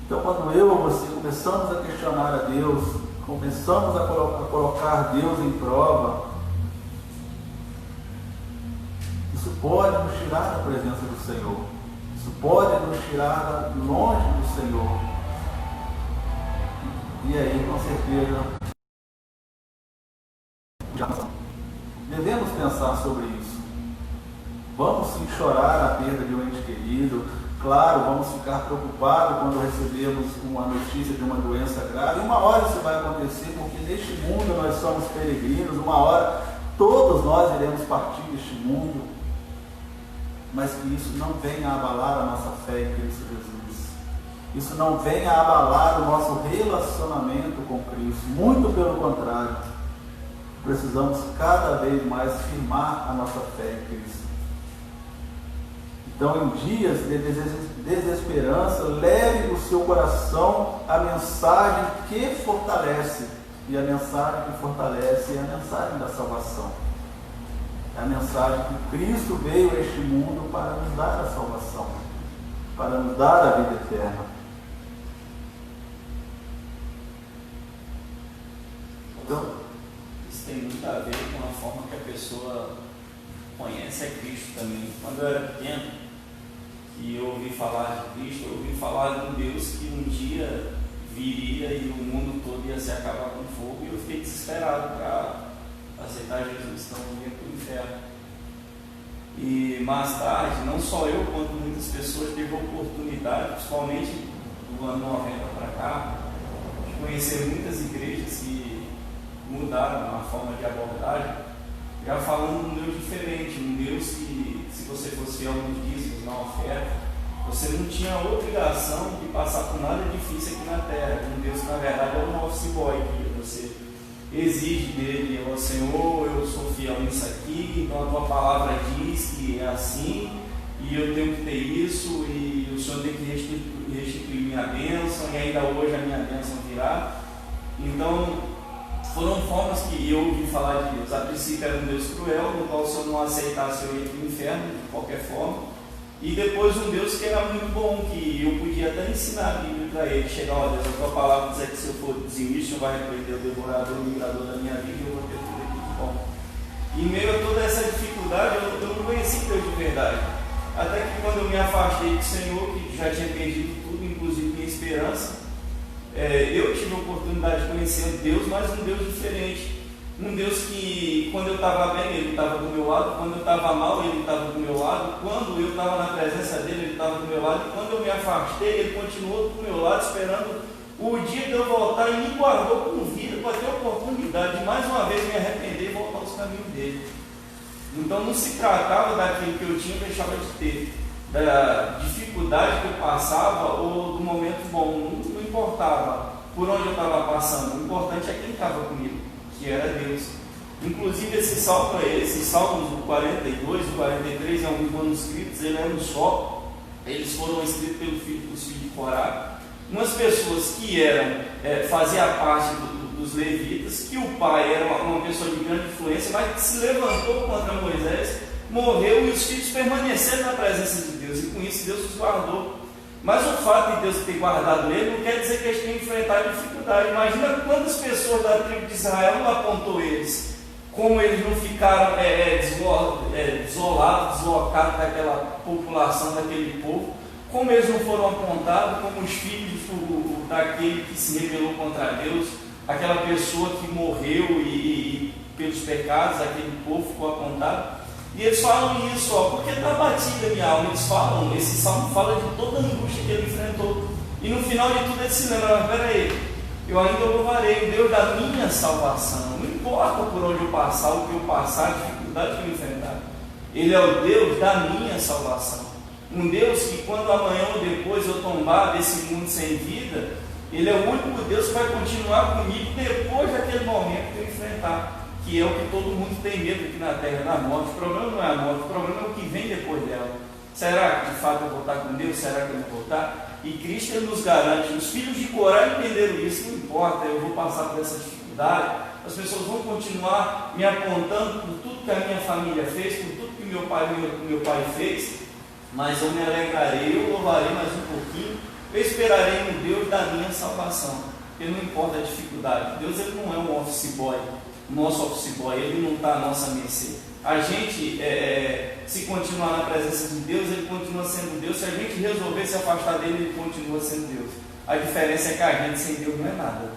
Então, quando eu ou você começamos a questionar a Deus, começamos a colocar Deus em prova, isso pode nos tirar da presença do Senhor, isso pode nos tirar longe do Senhor. E aí, com certeza, devemos pensar sobre isso. Vamos sim chorar a perda de um ente querido, claro, vamos ficar preocupados quando recebemos uma notícia de uma doença grave. Uma hora isso vai acontecer, porque neste mundo nós somos peregrinos, uma hora todos nós iremos partir deste mundo, mas que isso não venha abalar a nossa fé em Cristo Jesus. Isso não venha abalar o nosso relacionamento com Cristo, muito pelo contrário. Precisamos cada vez mais firmar a nossa fé em Cristo. Então, em dias de desesperança, leve no seu coração a mensagem que fortalece. E a mensagem que fortalece é a mensagem da salvação. É a mensagem que Cristo veio a este mundo para nos dar a salvação, para nos dar a vida eterna. Então, isso tem muito a ver com a forma que a pessoa conhece a Cristo também. Quando eu era pequeno, que eu ouvi falar de Cristo, eu ouvi falar de um Deus que um dia viria e o mundo todo ia se acabar com fogo, e eu fiquei desesperado para aceitar Jesus, então eu ia para o inferno. E mais tarde, não só eu, quanto muitas pessoas teve a oportunidade, principalmente do ano 90 para cá, de conhecer muitas igrejas que mudaram a forma de abordagem, já falando de um Deus diferente, um Deus que, se você fosse fiel nos dízimos, na oferta, você não tinha obrigação de passar por nada difícil aqui na terra. Um Deus que na verdade é um office boy, que você exige dele: ó Senhor, eu sou fiel nisso aqui, então a tua palavra diz que é assim, e eu tenho que ter isso, e o Senhor tem que restituir minha bênção, e ainda hoje a minha bênção virá. Então, foram formas que eu ouvi falar de Deus. A princípio era um Deus cruel, no qual se eu não aceitasse eu ia para o inferno, de qualquer forma. E depois um Deus que era muito bom, que eu podia até ensinar a Bíblia para ele. Chegar, ó Deus, a tua palavra diz que se eu for dizimista, o Senhor vai repreender o devorador, o migrador da minha vida, e eu vou ter tudo aqui de bom. E em meio a toda essa dificuldade, eu não conheci Deus de verdade. Até que quando eu me afastei do Senhor, que já tinha perdido tudo, inclusive minha esperança, eu tive a oportunidade de conhecer Deus, mas um Deus diferente. Um Deus que, quando eu estava bem, Ele estava do meu lado; quando eu estava mal, Ele estava do meu lado; quando eu estava na presença dEle, Ele estava do meu lado; e quando eu me afastei, Ele continuou do meu lado, esperando o dia de eu voltar, e me guardou com vida para ter a oportunidade de mais uma vez me arrepender e voltar aos caminhos dEle. Então não se tratava daquilo que eu tinha ou deixava de ter, da dificuldade que eu passava ou do momento bom. Não importava por onde eu estava passando, o importante é quem estava comigo, que era Deus. Inclusive esses salmos, o 42, o 43, em alguns manuscritos, ele é um só. Eles foram escritos pelos filhos de Corá, umas pessoas que faziam parte dos levitas, que o pai era uma pessoa de grande influência, mas que se levantou contra Moisés, morreu, e os filhos permaneceram na presença de Deus, e com isso Deus os guardou. Mas o fato de Deus ter guardado ele não quer dizer que eles tenham enfrentado dificuldade. Imagina quantas pessoas da tribo de Israel não apontou eles, como eles não ficaram desolados, deslocados daquela população, daquele povo, como eles não foram apontados como os filhos daquele que se rebelou contra Deus, aquela pessoa que morreu e pelos pecados, aquele povo ficou apontado. E eles falam isso, porque está abatida a minha alma. Eles falam, esse salmo fala de toda a angústia que ele enfrentou. E no final de tudo ele se lembra: mas peraí, eu ainda louvarei o Deus da minha salvação. Não importa por onde eu passar, o que eu passar, a dificuldade que eu enfrentar. Ele é o Deus da minha salvação. Um Deus que, quando amanhã ou depois eu tombar desse mundo sem vida, Ele é o único Deus que vai continuar comigo depois daquele momento que eu enfrentar, que é o que todo mundo tem medo aqui na terra, da morte. O problema não é a morte, o problema é o que vem depois dela. Será que de fato eu vou estar com Deus? Será que eu não vou estar? E Cristo ele nos garante. Os filhos de Corá entenderam isso. Não importa, eu vou passar por essa dificuldade, as pessoas vão continuar me apontando por tudo que a minha família fez, por tudo que meu pai fez, mas eu me alegrarei, eu louvarei mais um pouquinho, eu esperarei no Deus da minha salvação, porque não importa a dificuldade. Deus ele não é um office boy, nosso office boy, ele não está à nossa mercê. A gente, se continuar na presença de Deus, ele continua sendo Deus. Se a gente resolver se afastar dele, ele continua sendo Deus. A diferença é que a gente sem Deus não é nada.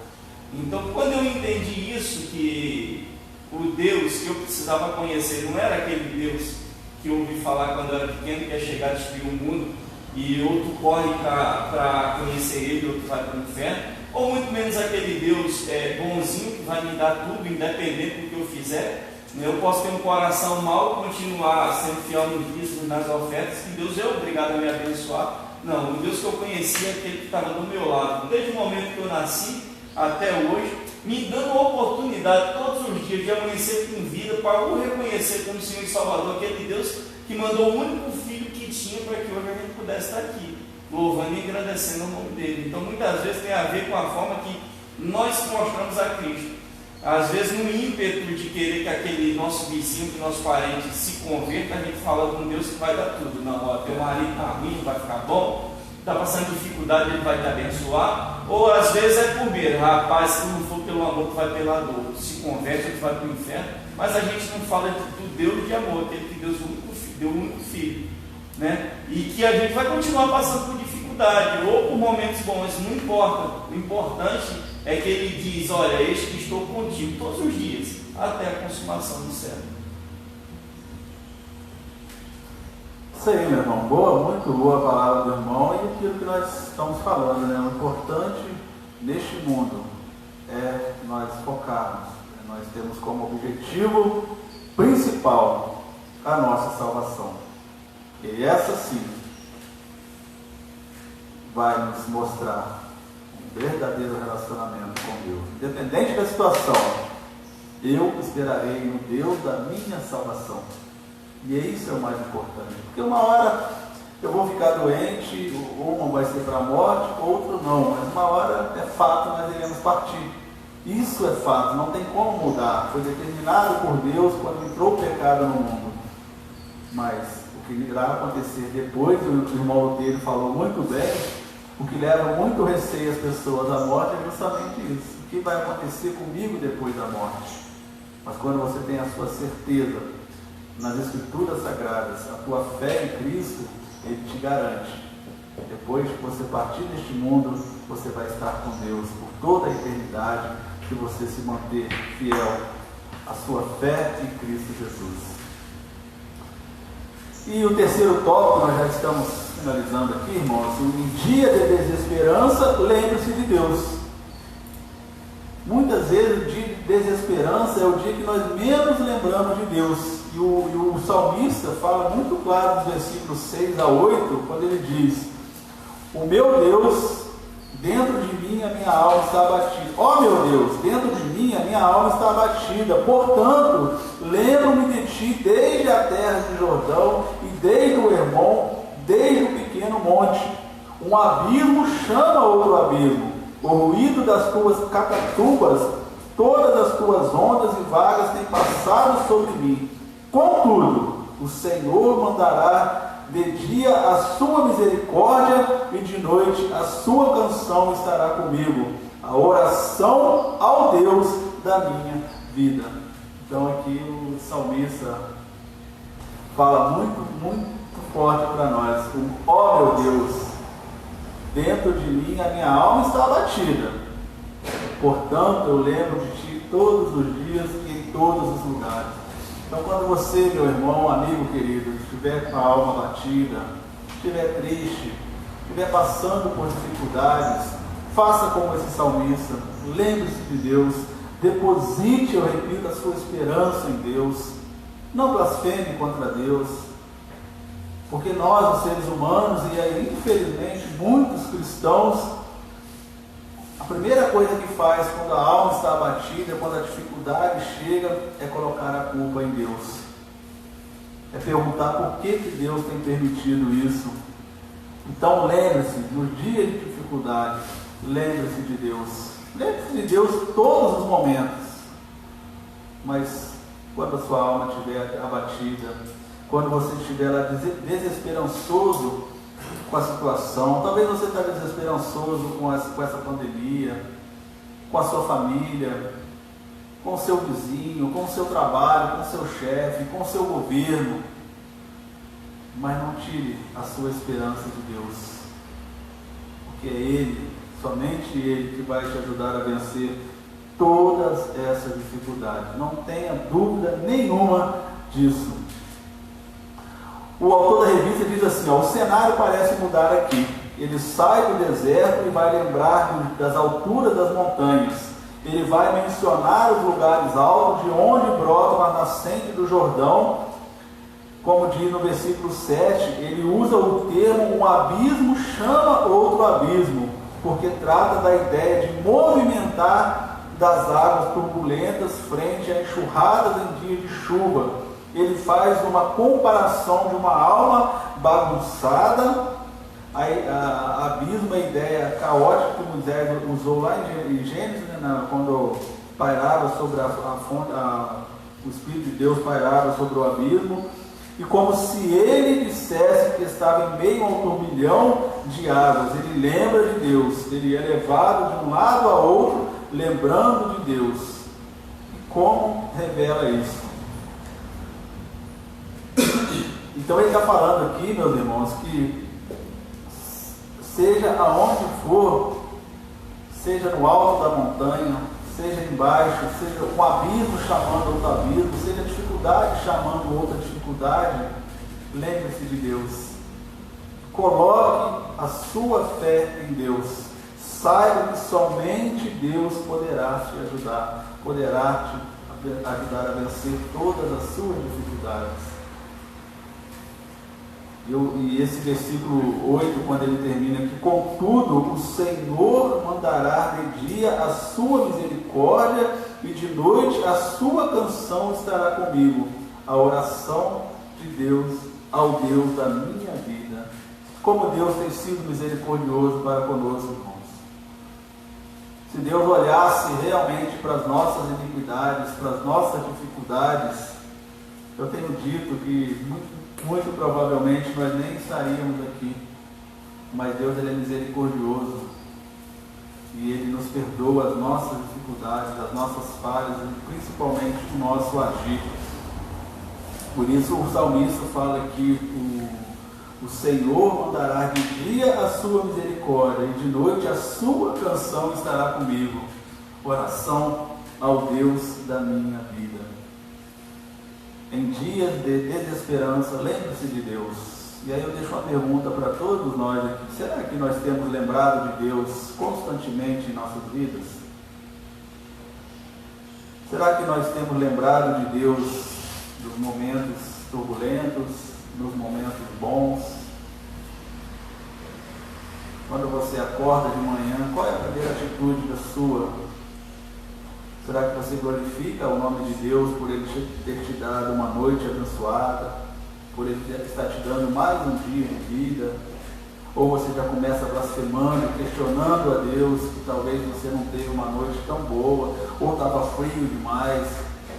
Então, quando eu entendi isso, que o Deus que eu precisava conhecer não era aquele Deus que eu ouvi falar quando eu era pequeno, que ia chegar a destruir o mundo, e outro corre para conhecer ele, outro vai para o inferno, ou muito menos aquele Deus bonzinho que vai me dar tudo, independente do que eu fizer. Eu posso ter um coração mau, continuar sendo fiel no dízimo, nas ofertas, que Deus é obrigado a me abençoar. Não, o Deus que eu conhecia é aquele que estava do meu lado, desde o momento que eu nasci até hoje, me dando a oportunidade todos os dias de amanhecer com vida, para o reconhecer como Senhor e Salvador, aquele Deus que mandou o único filho que tinha para que hoje a gente pudesse estar aqui, louvando e agradecendo o nome dele. Então muitas vezes tem a ver com a forma que nós mostramos a Cristo. Às vezes no ímpeto de querer que aquele nosso vizinho, que nosso parente se converta, a gente fala com Deus que vai dar tudo. Não, ó, teu marido está ruim, vai ficar bom, está passando dificuldade, ele vai te abençoar. Ou às vezes é por medo, rapaz, se não for pelo amor, tu vai pela dor, se converte, tu vai para o inferno. Mas a gente não fala do Deus de amor, aquele que Deus deu o único filho, né? E que a gente vai continuar passando por dificuldade ou por momentos bons, isso não importa. O importante é que ele diz: olha, eis que estou contigo todos os dias, até a consumação do século. Isso aí, meu irmão. Boa, muito boa a palavra do irmão e aquilo que nós estamos falando, né? O importante neste mundo é nós focarmos. Nós temos como objetivo principal a nossa salvação. E essa sim vai nos mostrar um verdadeiro relacionamento com Deus. Independente da situação, eu esperarei no Deus da minha salvação. E isso é o mais importante. Porque uma hora eu vou ficar doente, uma vai ser para a morte, outro não. Mas uma hora é fato, nós iremos partir. Isso é fato, não tem como mudar. Foi determinado por Deus quando entrou o pecado no mundo. Mas o que irá acontecer depois, o irmão dele falou muito bem, o que leva muito receio às pessoas à morte é justamente isso. O que vai acontecer comigo depois da morte? Mas quando você tem a sua certeza nas Escrituras Sagradas, a tua fé em Cristo, Ele te garante. Depois que você partir deste mundo, você vai estar com Deus por toda a eternidade, se você se manter fiel à sua fé em Cristo Jesus. E o terceiro tópico, nós já estamos finalizando aqui, irmãos. Em dia de desesperança, lembre-se de Deus. Muitas vezes o dia de desesperança é o dia que nós menos lembramos de Deus. E o salmista fala muito claro nos versículos 6 a 8, quando ele diz: o meu Deus, dentro de mim a minha alma está abatida. Ó meu Deus, dentro de mim a minha alma está abatida. Portanto, lembro-me de ti desde a terra de Jordão e desde o Hermon, desde o pequeno monte. Um abismo chama outro abismo. O ruído das tuas catatubas, todas as tuas ondas e vagas têm passado sobre mim. Contudo, o Senhor mandará de dia a sua misericórdia e de noite a sua canção estará comigo, a oração ao Deus da minha vida. Então aqui o salmista fala muito forte para nós: ó meu Deus, dentro de mim a minha alma está abatida, portanto eu lembro de ti todos os dias e em todos os lugares. Então quando você, meu irmão, amigo querido, estiver com a alma abatida, estiver triste, estiver passando por dificuldades, faça como esse salmista, lembre-se de Deus, deposite, eu repito, a sua esperança em Deus, não blasfeme contra Deus, porque nós, os seres humanos, e aí infelizmente muitos cristãos, a primeira coisa que faz quando a alma está abatida, quando a dificuldade chega, é colocar a culpa em Deus. É perguntar por que Deus tem permitido isso. Então lembre-se, no dia de dificuldade, lembre-se de Deus. Lembre-se de Deus todos os momentos. Mas quando a sua alma estiver abatida, quando você estiver lá desesperançoso com a situação, talvez você está desesperançoso com essa pandemia, com a sua família, com o seu vizinho, com o seu trabalho, com o seu chefe, com o seu governo, mas não tire a sua esperança de Deus, porque é Ele, somente Ele, que vai te ajudar a vencer todas essas dificuldades. Não tenha dúvida nenhuma disso. O autor da revista diz assim, ó, o cenário parece mudar aqui. Ele sai do deserto e vai lembrar das alturas das montanhas. Ele vai mencionar os lugares altos de onde brota a nascente do Jordão. Como diz no versículo 7, ele usa o termo um abismo chama outro abismo, porque trata da ideia de movimentar das águas turbulentas frente a enxurradas em dia de chuva. Ele faz uma comparação de uma alma bagunçada, abismo é a ideia caótica que Moisés usou lá em Gênesis, né, quando pairava sobre a fonte, o Espírito de Deus pairava sobre o abismo, e como se ele dissesse que estava em meio a um turbilhão de águas. Ele lembra de Deus, ele é levado de um lado a outro, lembrando de Deus. E como revela isso? Então ele está falando aqui, meus irmãos, que seja aonde for, seja no alto da montanha, seja embaixo, seja um abismo chamando outro abismo, seja dificuldade chamando outra dificuldade, lembre-se de Deus. Coloque a sua fé em Deus. Saiba que somente Deus poderá te ajudar, poderá te ajudar a vencer todas as suas dificuldades. E esse versículo 8, quando ele termina aqui, contudo, o Senhor mandará de dia a sua misericórdia e de noite a sua canção estará comigo, a oração de Deus ao Deus da minha vida. Como Deus tem sido misericordioso para conosco, irmãos. Se Deus olhasse realmente para as nossas iniquidades, para as nossas dificuldades, eu tenho dito que muito provavelmente nós nem estaríamos aqui, mas Deus ele é misericordioso e Ele nos perdoa as nossas dificuldades, as nossas falhas e principalmente o nosso agir. Por isso o salmista fala que o Senhor mandará de dia a sua misericórdia e de noite a sua canção estará comigo, oração ao Deus da minha vida. Em dias de desesperança, lembre-se de Deus. E aí eu deixo uma pergunta para todos nós aqui. Será que nós temos lembrado de Deus constantemente em nossas vidas? Será que nós temos lembrado de Deus nos momentos turbulentos, nos momentos bons? Quando você acorda de manhã, qual é a primeira atitude da sua? Será que você glorifica o nome de Deus por Ele ter te dado uma noite abençoada, por Ele estar te dando mais um dia de vida? Ou você já começa blasfemando, questionando a Deus que talvez você não teve uma noite tão boa, ou estava frio demais,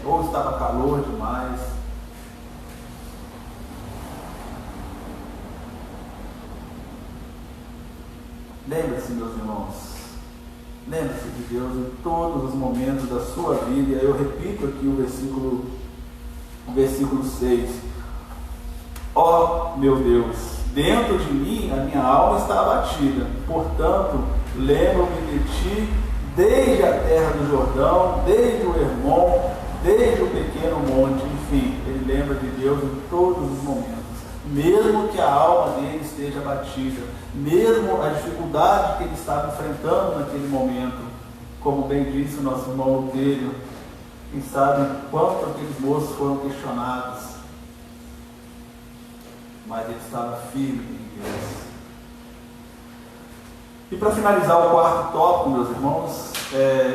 ou estava calor demais? Lembre-se, meus irmãos, lembre-se de Deus em todos os momentos da sua vida. E aí eu repito aqui o versículo 6. Ó meu Deus, dentro de mim a minha alma está abatida, portanto lembro-me de ti desde a terra do Jordão, desde o Hermon, desde o pequeno monte. Enfim, ele lembra de Deus em todos os momentos, mesmo que a alma dele esteja abatida, mesmo a dificuldade que ele estava enfrentando naquele momento. Como bem disse o nosso irmão Otélio, quem sabe quanto aqueles moços foram questionados, mas ele estava firme em Deus. E para finalizar o quarto tópico, meus irmãos,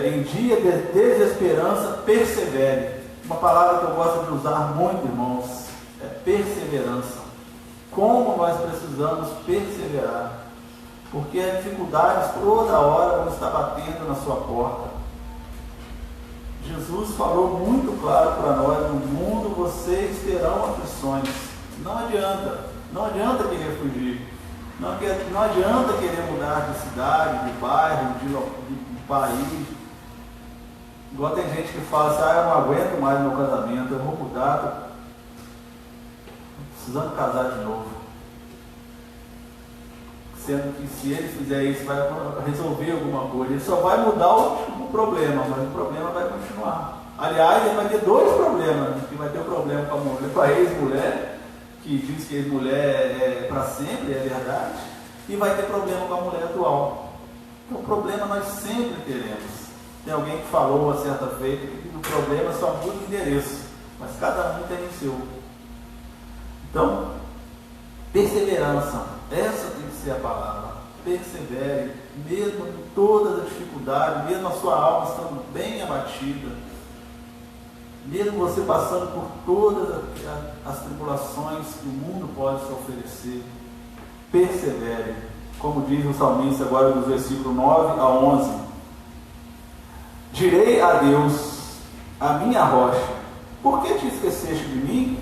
em dia de desesperança, persevere. Uma palavra que eu gosto de usar muito, irmãos, é perseverança. Como nós precisamos perseverar, porque as dificuldades toda hora vão estar batendo na sua porta. Jesus falou muito claro para nós: no mundo vocês terão aflições. Não adianta querer fugir, não adianta querer mudar de cidade, de bairro, de país. Igual tem gente que fala assim: eu não aguento mais meu casamento, eu vou mudar, precisando casar de novo. Sendo que se ele fizer isso, vai resolver alguma coisa. Ele só vai mudar o problema, mas o problema vai continuar. Aliás, ele vai ter dois problemas. Que vai ter o problema com a mulher, com a ex-mulher, que diz que mulher é para sempre, é verdade, e vai ter problema com a mulher atual. Então, problema nós sempre teremos. Tem alguém que falou uma certa feita que o problema só muda o endereço, mas cada um tem o seu. Então, perseverança, essa tem que ser a palavra. Persevere, mesmo em todas as dificuldades, mesmo a sua alma estando bem abatida, mesmo você passando por todas as tribulações que o mundo pode te oferecer, persevere, como diz o salmista agora nos versículos 9 a 11: direi a Deus, a minha rocha, por que te esqueceste de mim?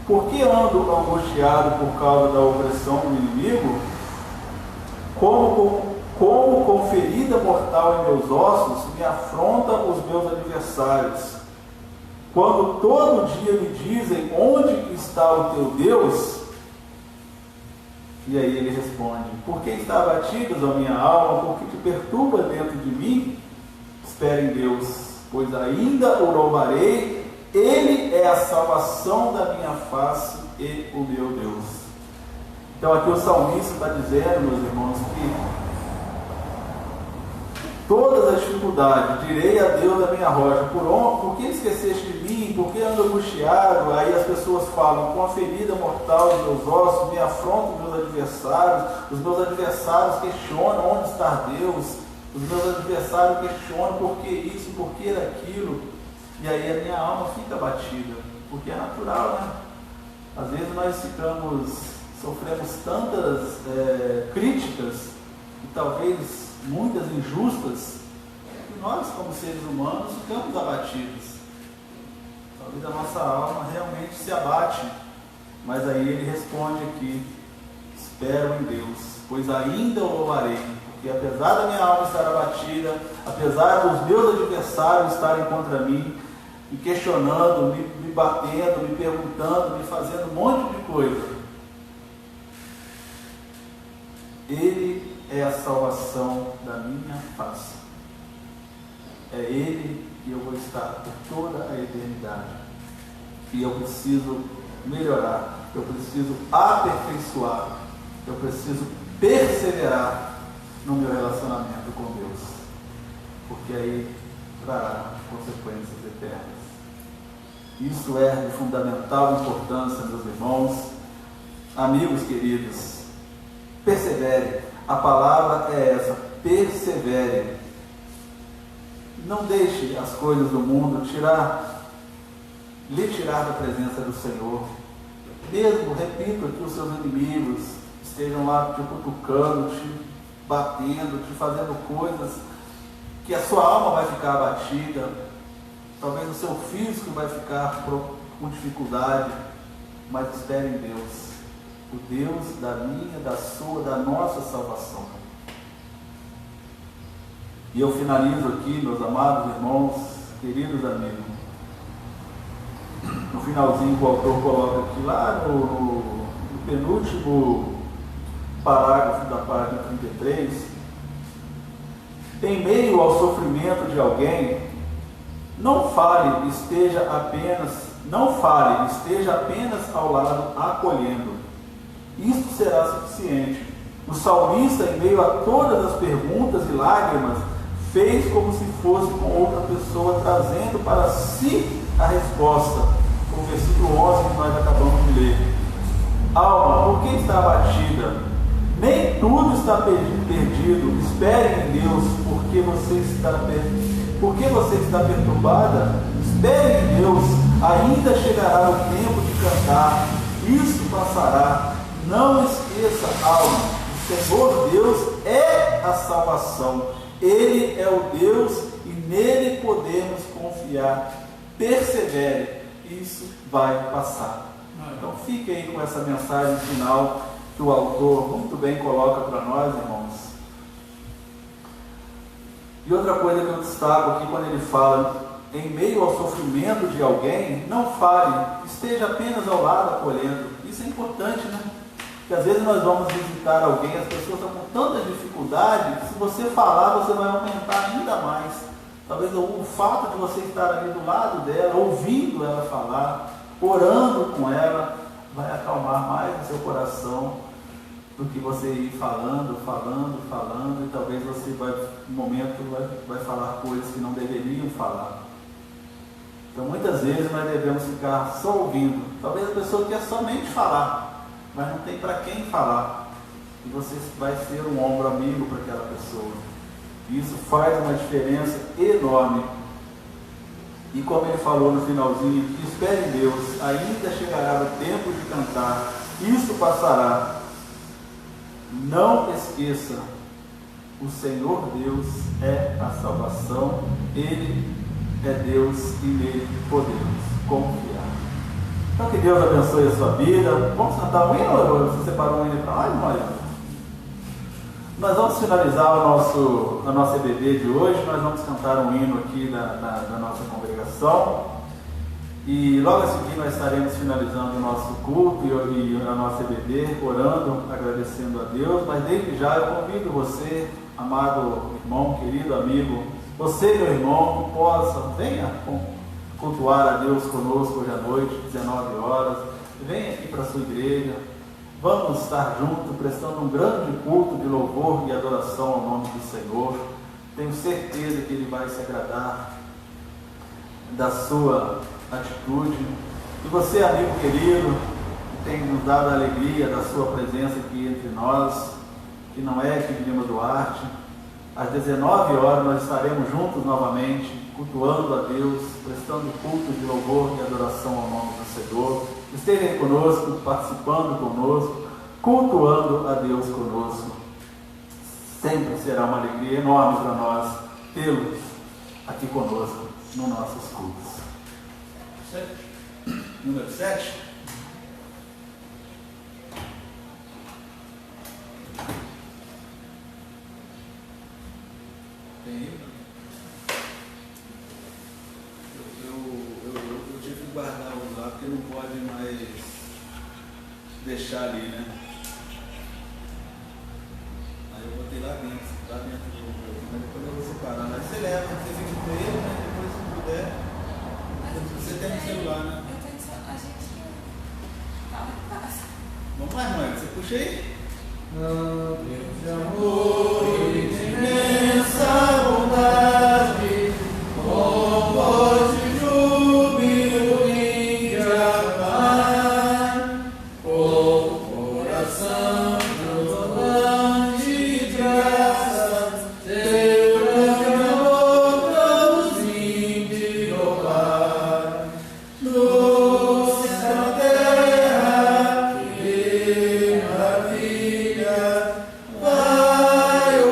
Por que ando angustiado por causa da opressão do inimigo? Como com ferida mortal em meus ossos, me afrontam os meus adversários. Quando todo dia me dizem, onde está o teu Deus? E aí ele responde, por que está abatida a minha alma? Por que te perturba dentro de mim? Espere em Deus, pois ainda o louvarei. Ele é a salvação da minha face e o meu Deus. Então aqui o salmista está dizendo, meus irmãos, que todas as dificuldades, direi a Deus a minha rocha, por que esqueceste de mim? Por que ando angustiado? Aí as pessoas falam, com a ferida mortal dos meus ossos, me afrontam os meus adversários questionam onde está Deus, os meus adversários questionam por que isso, por que aquilo, e aí a minha alma fica abatida, porque é natural, né? Às vezes nós sofremos tantas críticas, e talvez muitas injustas, que nós, como seres humanos, ficamos abatidos. Talvez a nossa alma realmente se abate, mas aí ele responde aqui, espero em Deus, pois ainda o louvarei, porque apesar da minha alma estar abatida, apesar dos meus adversários estarem contra mim, me questionando, me batendo, me perguntando, me fazendo um monte de coisa, Ele é a salvação da minha face. É Ele que eu vou estar por toda a eternidade. E eu preciso melhorar, eu preciso aperfeiçoar, eu preciso perseverar no meu relacionamento com Deus, porque aí trará consequências eternas. Isso é de fundamental importância, meus irmãos, amigos queridos. Persevere, a palavra é essa, persevere. Não deixe as coisas do mundo lhe tirar da presença do Senhor. Mesmo, repito, que os seus inimigos estejam lá te cutucando, te batendo, te fazendo coisas que a sua alma vai ficar abatida, talvez o seu físico vai ficar com dificuldade, mas espere em Deus, o Deus da minha, da sua, da nossa salvação. E eu finalizo aqui, meus amados irmãos, queridos amigos, no finalzinho que o autor coloca aqui, lá no penúltimo parágrafo da página 33, em meio ao sofrimento de alguém, não fale, esteja apenas ao lado acolhendo. Isto será suficiente. O salmista, em meio a todas as perguntas e lágrimas, fez como se fosse com outra pessoa, trazendo para si a resposta. O versículo 11 que nós acabamos de ler. Alma, por que está abatida? Nem tudo está perdido. Espere em Deus, porque você está perturbada. Espere em Deus, ainda chegará o tempo de cantar. Isso passará. Não esqueça, alma, o Senhor Deus é a salvação. Ele é o Deus e nele podemos confiar. Persevere, isso vai passar. Então fique aí com essa mensagem final que o autor muito bem coloca para nós, irmãos. E outra coisa que eu destaco aqui, quando ele fala em meio ao sofrimento de alguém, não fale, esteja apenas ao lado acolhendo. Isso é importante, né? Porque às vezes nós vamos visitar alguém, as pessoas estão com tanta dificuldade, que se você falar, você vai aumentar ainda mais. Talvez o fato de você estar ali do lado dela, ouvindo ela falar, orando com ela, vai acalmar mais o seu coração do que você ir falando, e talvez você no momento vai falar coisas que não deveriam falar. Então muitas vezes nós devemos ficar só ouvindo. Talvez a pessoa quer somente falar, mas não tem para quem falar. E você vai ser um ombro amigo para aquela pessoa. Isso faz uma diferença enorme. E como ele falou no finalzinho, que espere em Deus, ainda chegará o tempo de cantar, isso passará. Não esqueça, o Senhor Deus é a salvação, Ele é Deus e nele podemos confiar. Então que Deus abençoe a sua vida. Vamos cantar um hino? Você separou um hino para nós, Mariana? Nós vamos finalizar a nossa EBD de hoje. Nós vamos cantar um hino aqui da nossa congregação. E logo a seguir nós estaremos finalizando o nosso culto e a nossa EBD, orando, agradecendo a Deus. Mas desde já eu convido você, amado irmão, querido amigo, você, meu irmão, que possa, venha cultuar a Deus conosco hoje à noite, 19 horas. Venha aqui para a sua igreja. Vamos estar juntos, prestando um grande culto de louvor e adoração ao nome do Senhor. Tenho certeza que Ele vai se agradar da sua atitude. E você, amigo querido, que tem nos dado a alegria da sua presença aqui entre nós, que não é aqui de Lima Duarte, às 19 horas nós estaremos juntos novamente, cultuando a Deus, prestando culto de louvor e adoração ao nome do Senhor. Esteja conosco, participando conosco, cultuando a Deus conosco. Sempre será uma alegria enorme para nós tê-lo aqui conosco nos nossos cultos. Número 7. Tem aí? Eu tive que guardar o lá porque não pode mais deixar ali, né? Aí eu botei lá dentro do. Mas depois eu vou separar. Mas você leva, você fica com ele, né? Depois se puder. Você tem no celular, né? Eu tenho a gente tá em casa. Vamos lá, mãe, você puxa aí? Não, Deus de amor e de imensa bondade, com voz de júbilo e de amar, com coração transbordante de graça, teu grande amor nos vinde louvar. No céu da terra, que maravilha, vai o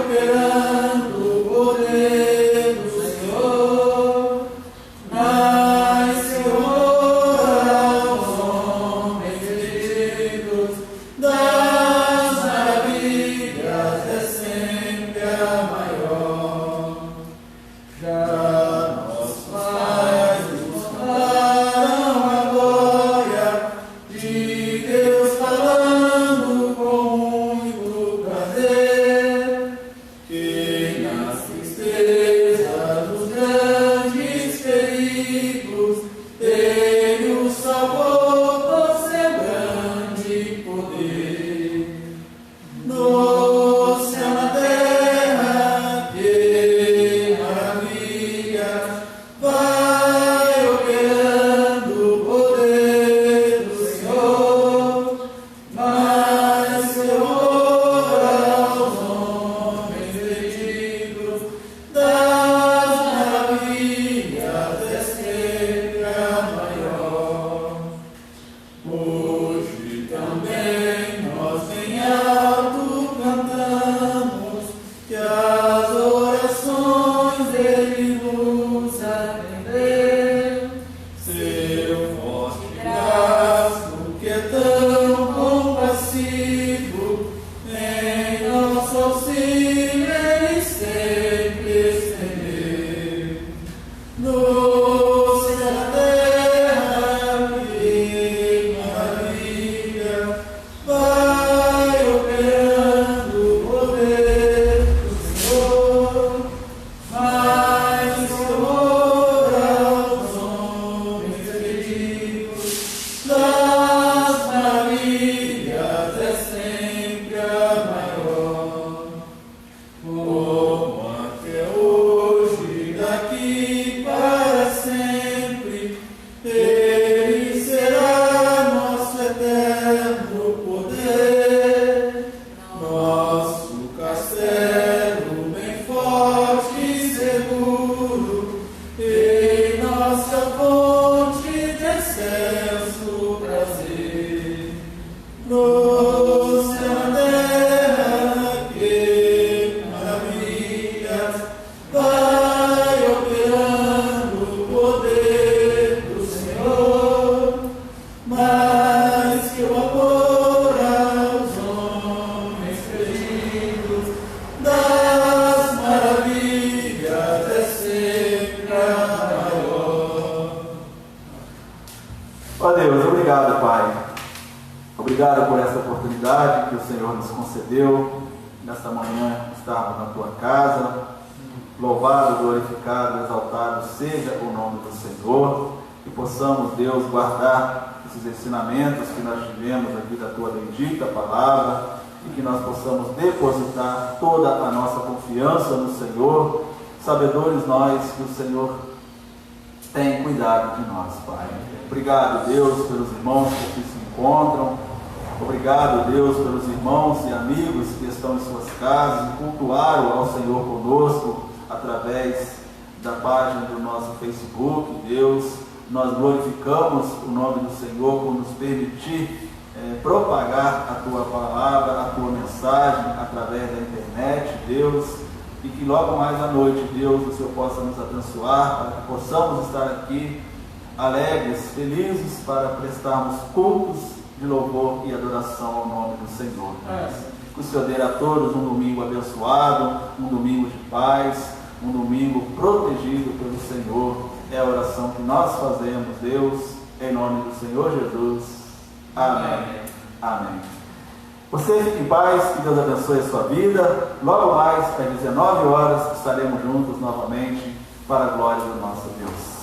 excelso prazer no céu na terra, que maravilhas vai operando o poder do Senhor, mais que o amor aos homens perdidos, das maravilhas é sempre a maior. Ó Deus, obrigado, Pai. Obrigado por essa oportunidade que o Senhor nos concedeu nesta manhã, estarmos na Tua casa. Louvado, glorificado, exaltado seja o nome do Senhor. Que possamos, Deus, guardar esses ensinamentos que nós tivemos aqui da Tua bendita palavra e que nós possamos depositar toda a nossa confiança no Senhor, sabedores nós que o Senhor tem cuidado de nós, Pai. Obrigado, Deus, pelos irmãos que aqui se encontram. Obrigado, Deus, pelos irmãos e amigos que estão em suas casas e cultuaram ao Senhor conosco através da página do nosso Facebook. Deus, nós glorificamos o nome do Senhor por nos permitir propagar a Tua palavra, a Tua mensagem através da internet, Deus, e que logo mais à noite, Deus, o Senhor possa nos abençoar para que possamos estar aqui alegres, felizes, para prestarmos cultos de louvor e adoração ao nome do Senhor. Que o Senhor dê a todos um domingo abençoado, um domingo de paz, um domingo protegido pelo Senhor. É a oração que nós fazemos, Deus, em nome do Senhor Jesus. Amém. Amém. Você fique em paz, que Deus abençoe a sua vida. Logo mais, às 19 horas, estaremos juntos novamente para a glória do nosso Deus.